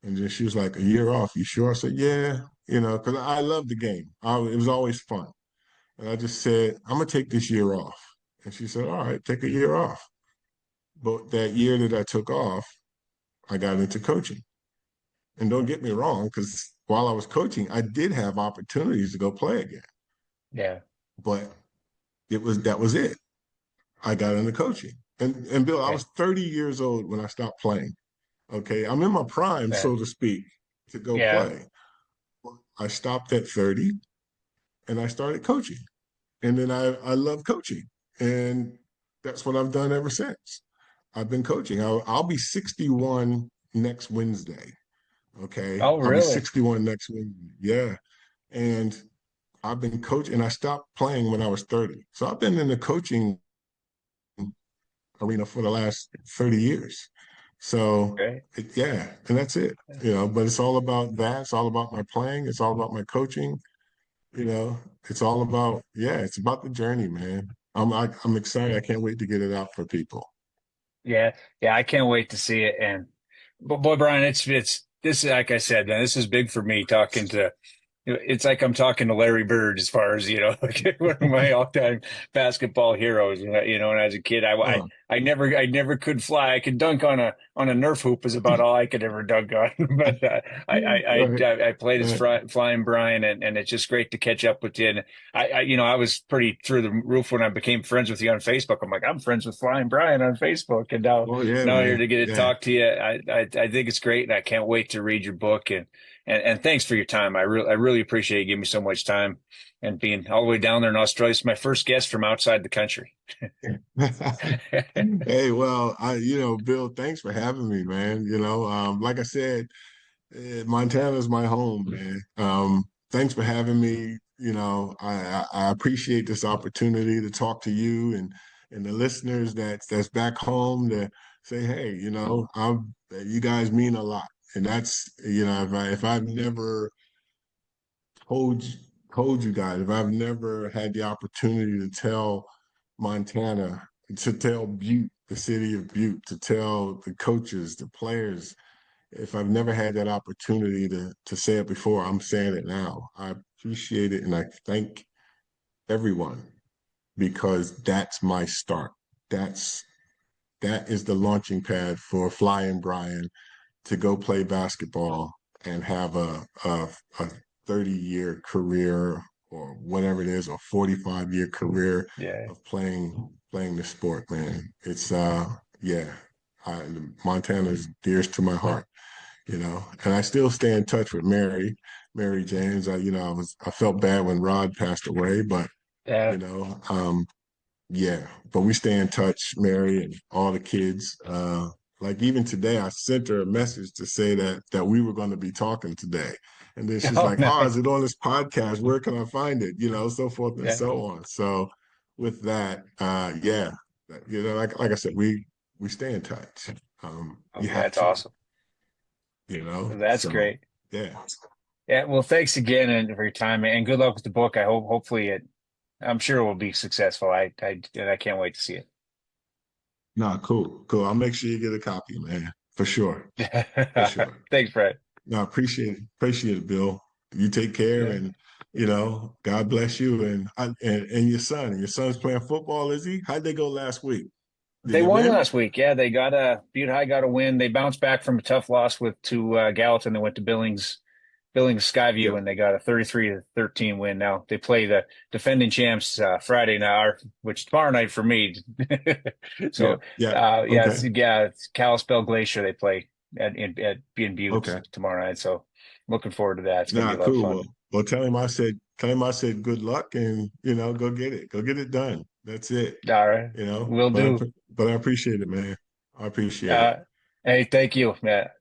And then she was like, a year off, you sure? I said, yeah, because I love the game. It was always fun. And I just said, I'm going to take this year off. And she said, all right, take a year off. But that year that I took off, I got into coaching. And don't get me wrong, because while I was coaching, I did have opportunities to go play again. Yeah. But that was it. I got into coaching. And Bill, I Yeah. was 30 years old when I stopped playing. Okay. I'm in my prime, Yeah. so to speak, to go Yeah. play. I stopped at 30 and I started coaching. And then I love coaching. And that's what I've done ever since. I've been coaching. I'll be 61 next Wednesday. Okay. Oh, I'll be really? 61 next Wednesday. Yeah. And I've been coaching and I stopped playing when I was 30. So I've been in the coaching arena for the last 30 years. So Okay. yeah, and that's it. But it's all about that. It's all about my playing. It's all about my coaching. You know, it's all about, yeah, it's about the journey, man. I'm excited. I can't wait to get it out for people. Yeah, yeah, I can't wait to see it. And but boy, Brian, it's this like I said, man, this is big for me talking to it's like I'm talking to Larry Bird as far as, one of my all-time basketball heroes. When I was a kid, Uh, I never could fly. I could dunk on a Nerf hoop is about all I could ever dunk on. But right, I played as right. Flyin Brian, and it's just great to catch up with you. And I was pretty through the roof when I became friends with you on Facebook. I'm like, I'm friends with Flyin Brian on Facebook, and Oh yeah, now here man. to get to Yeah. talk to you. I think it's great, and I can't wait to read your book and thanks for your time. I really appreciate you giving me so much time and being all the way down there in Australia. It's my first guest from outside the country. Hey, well, Bill, thanks for having me, man. Like I said, Montana's my home, man. Thanks for having me. I appreciate this opportunity to talk to you and the listeners that's back home to say, hey, you guys mean a lot. And that's, if I've never told told you guys, if I've never had the opportunity to tell Montana, to tell Butte, the city of Butte, to tell the coaches, the players, if I've never had that opportunity to say it before, I'm saying it now. I appreciate it and I thank everyone because that's my start. That's that is the launching pad for Flyin Brian to go play basketball and have a 30-year career or whatever it is, or 45-year career Yeah. of playing the sport, man. It's yeah, Montana's dearest to my heart, and I still stay in touch with Mary James. I felt bad when Rod passed away, but Yeah. you know, um, yeah, but we stay in touch, Mary and all the kids. Like even today, I sent her a message to say that we were going to be talking today, and then she's Oh, like, "Oh, nice. is it on this podcast? Where can I find it?" So forth and Yeah. so on. So, with that, yeah, like I said, we stay in touch. You Okay, have that's to, awesome. you know. That's So great. yeah, Yeah, well, thanks again and for your time and good luck with the book. I hope hopefully I'm sure it will be successful. And I can't wait to see nah, cool, cool. I'll make sure you get a copy, man, for it. sure. Thanks, Fred. No, appreciate it, Bill. You take care, Yeah. and God bless you, and your son. Your son's playing football, is he? How'd they go last week? Did They they won win? last week. Yeah, they got a Butte High got a win. They bounced back from a tough loss to Gallatin. They went to Billings Skyview, Yep, and they got a 33-13 win. Now they play the defending champs Friday now, which tomorrow night for me. So yep, yep. yeah, Okay, it's Kalispell Glacier. They play in Butte okay. tomorrow night. So looking forward to that. It's going to Nah, be a lot of cool. fun. Well, tell him I said good luck, and go get it done. That's it. All right, You know, will but do. I appreciate it, man. I appreciate it. Uh, hey, thank you, Matt.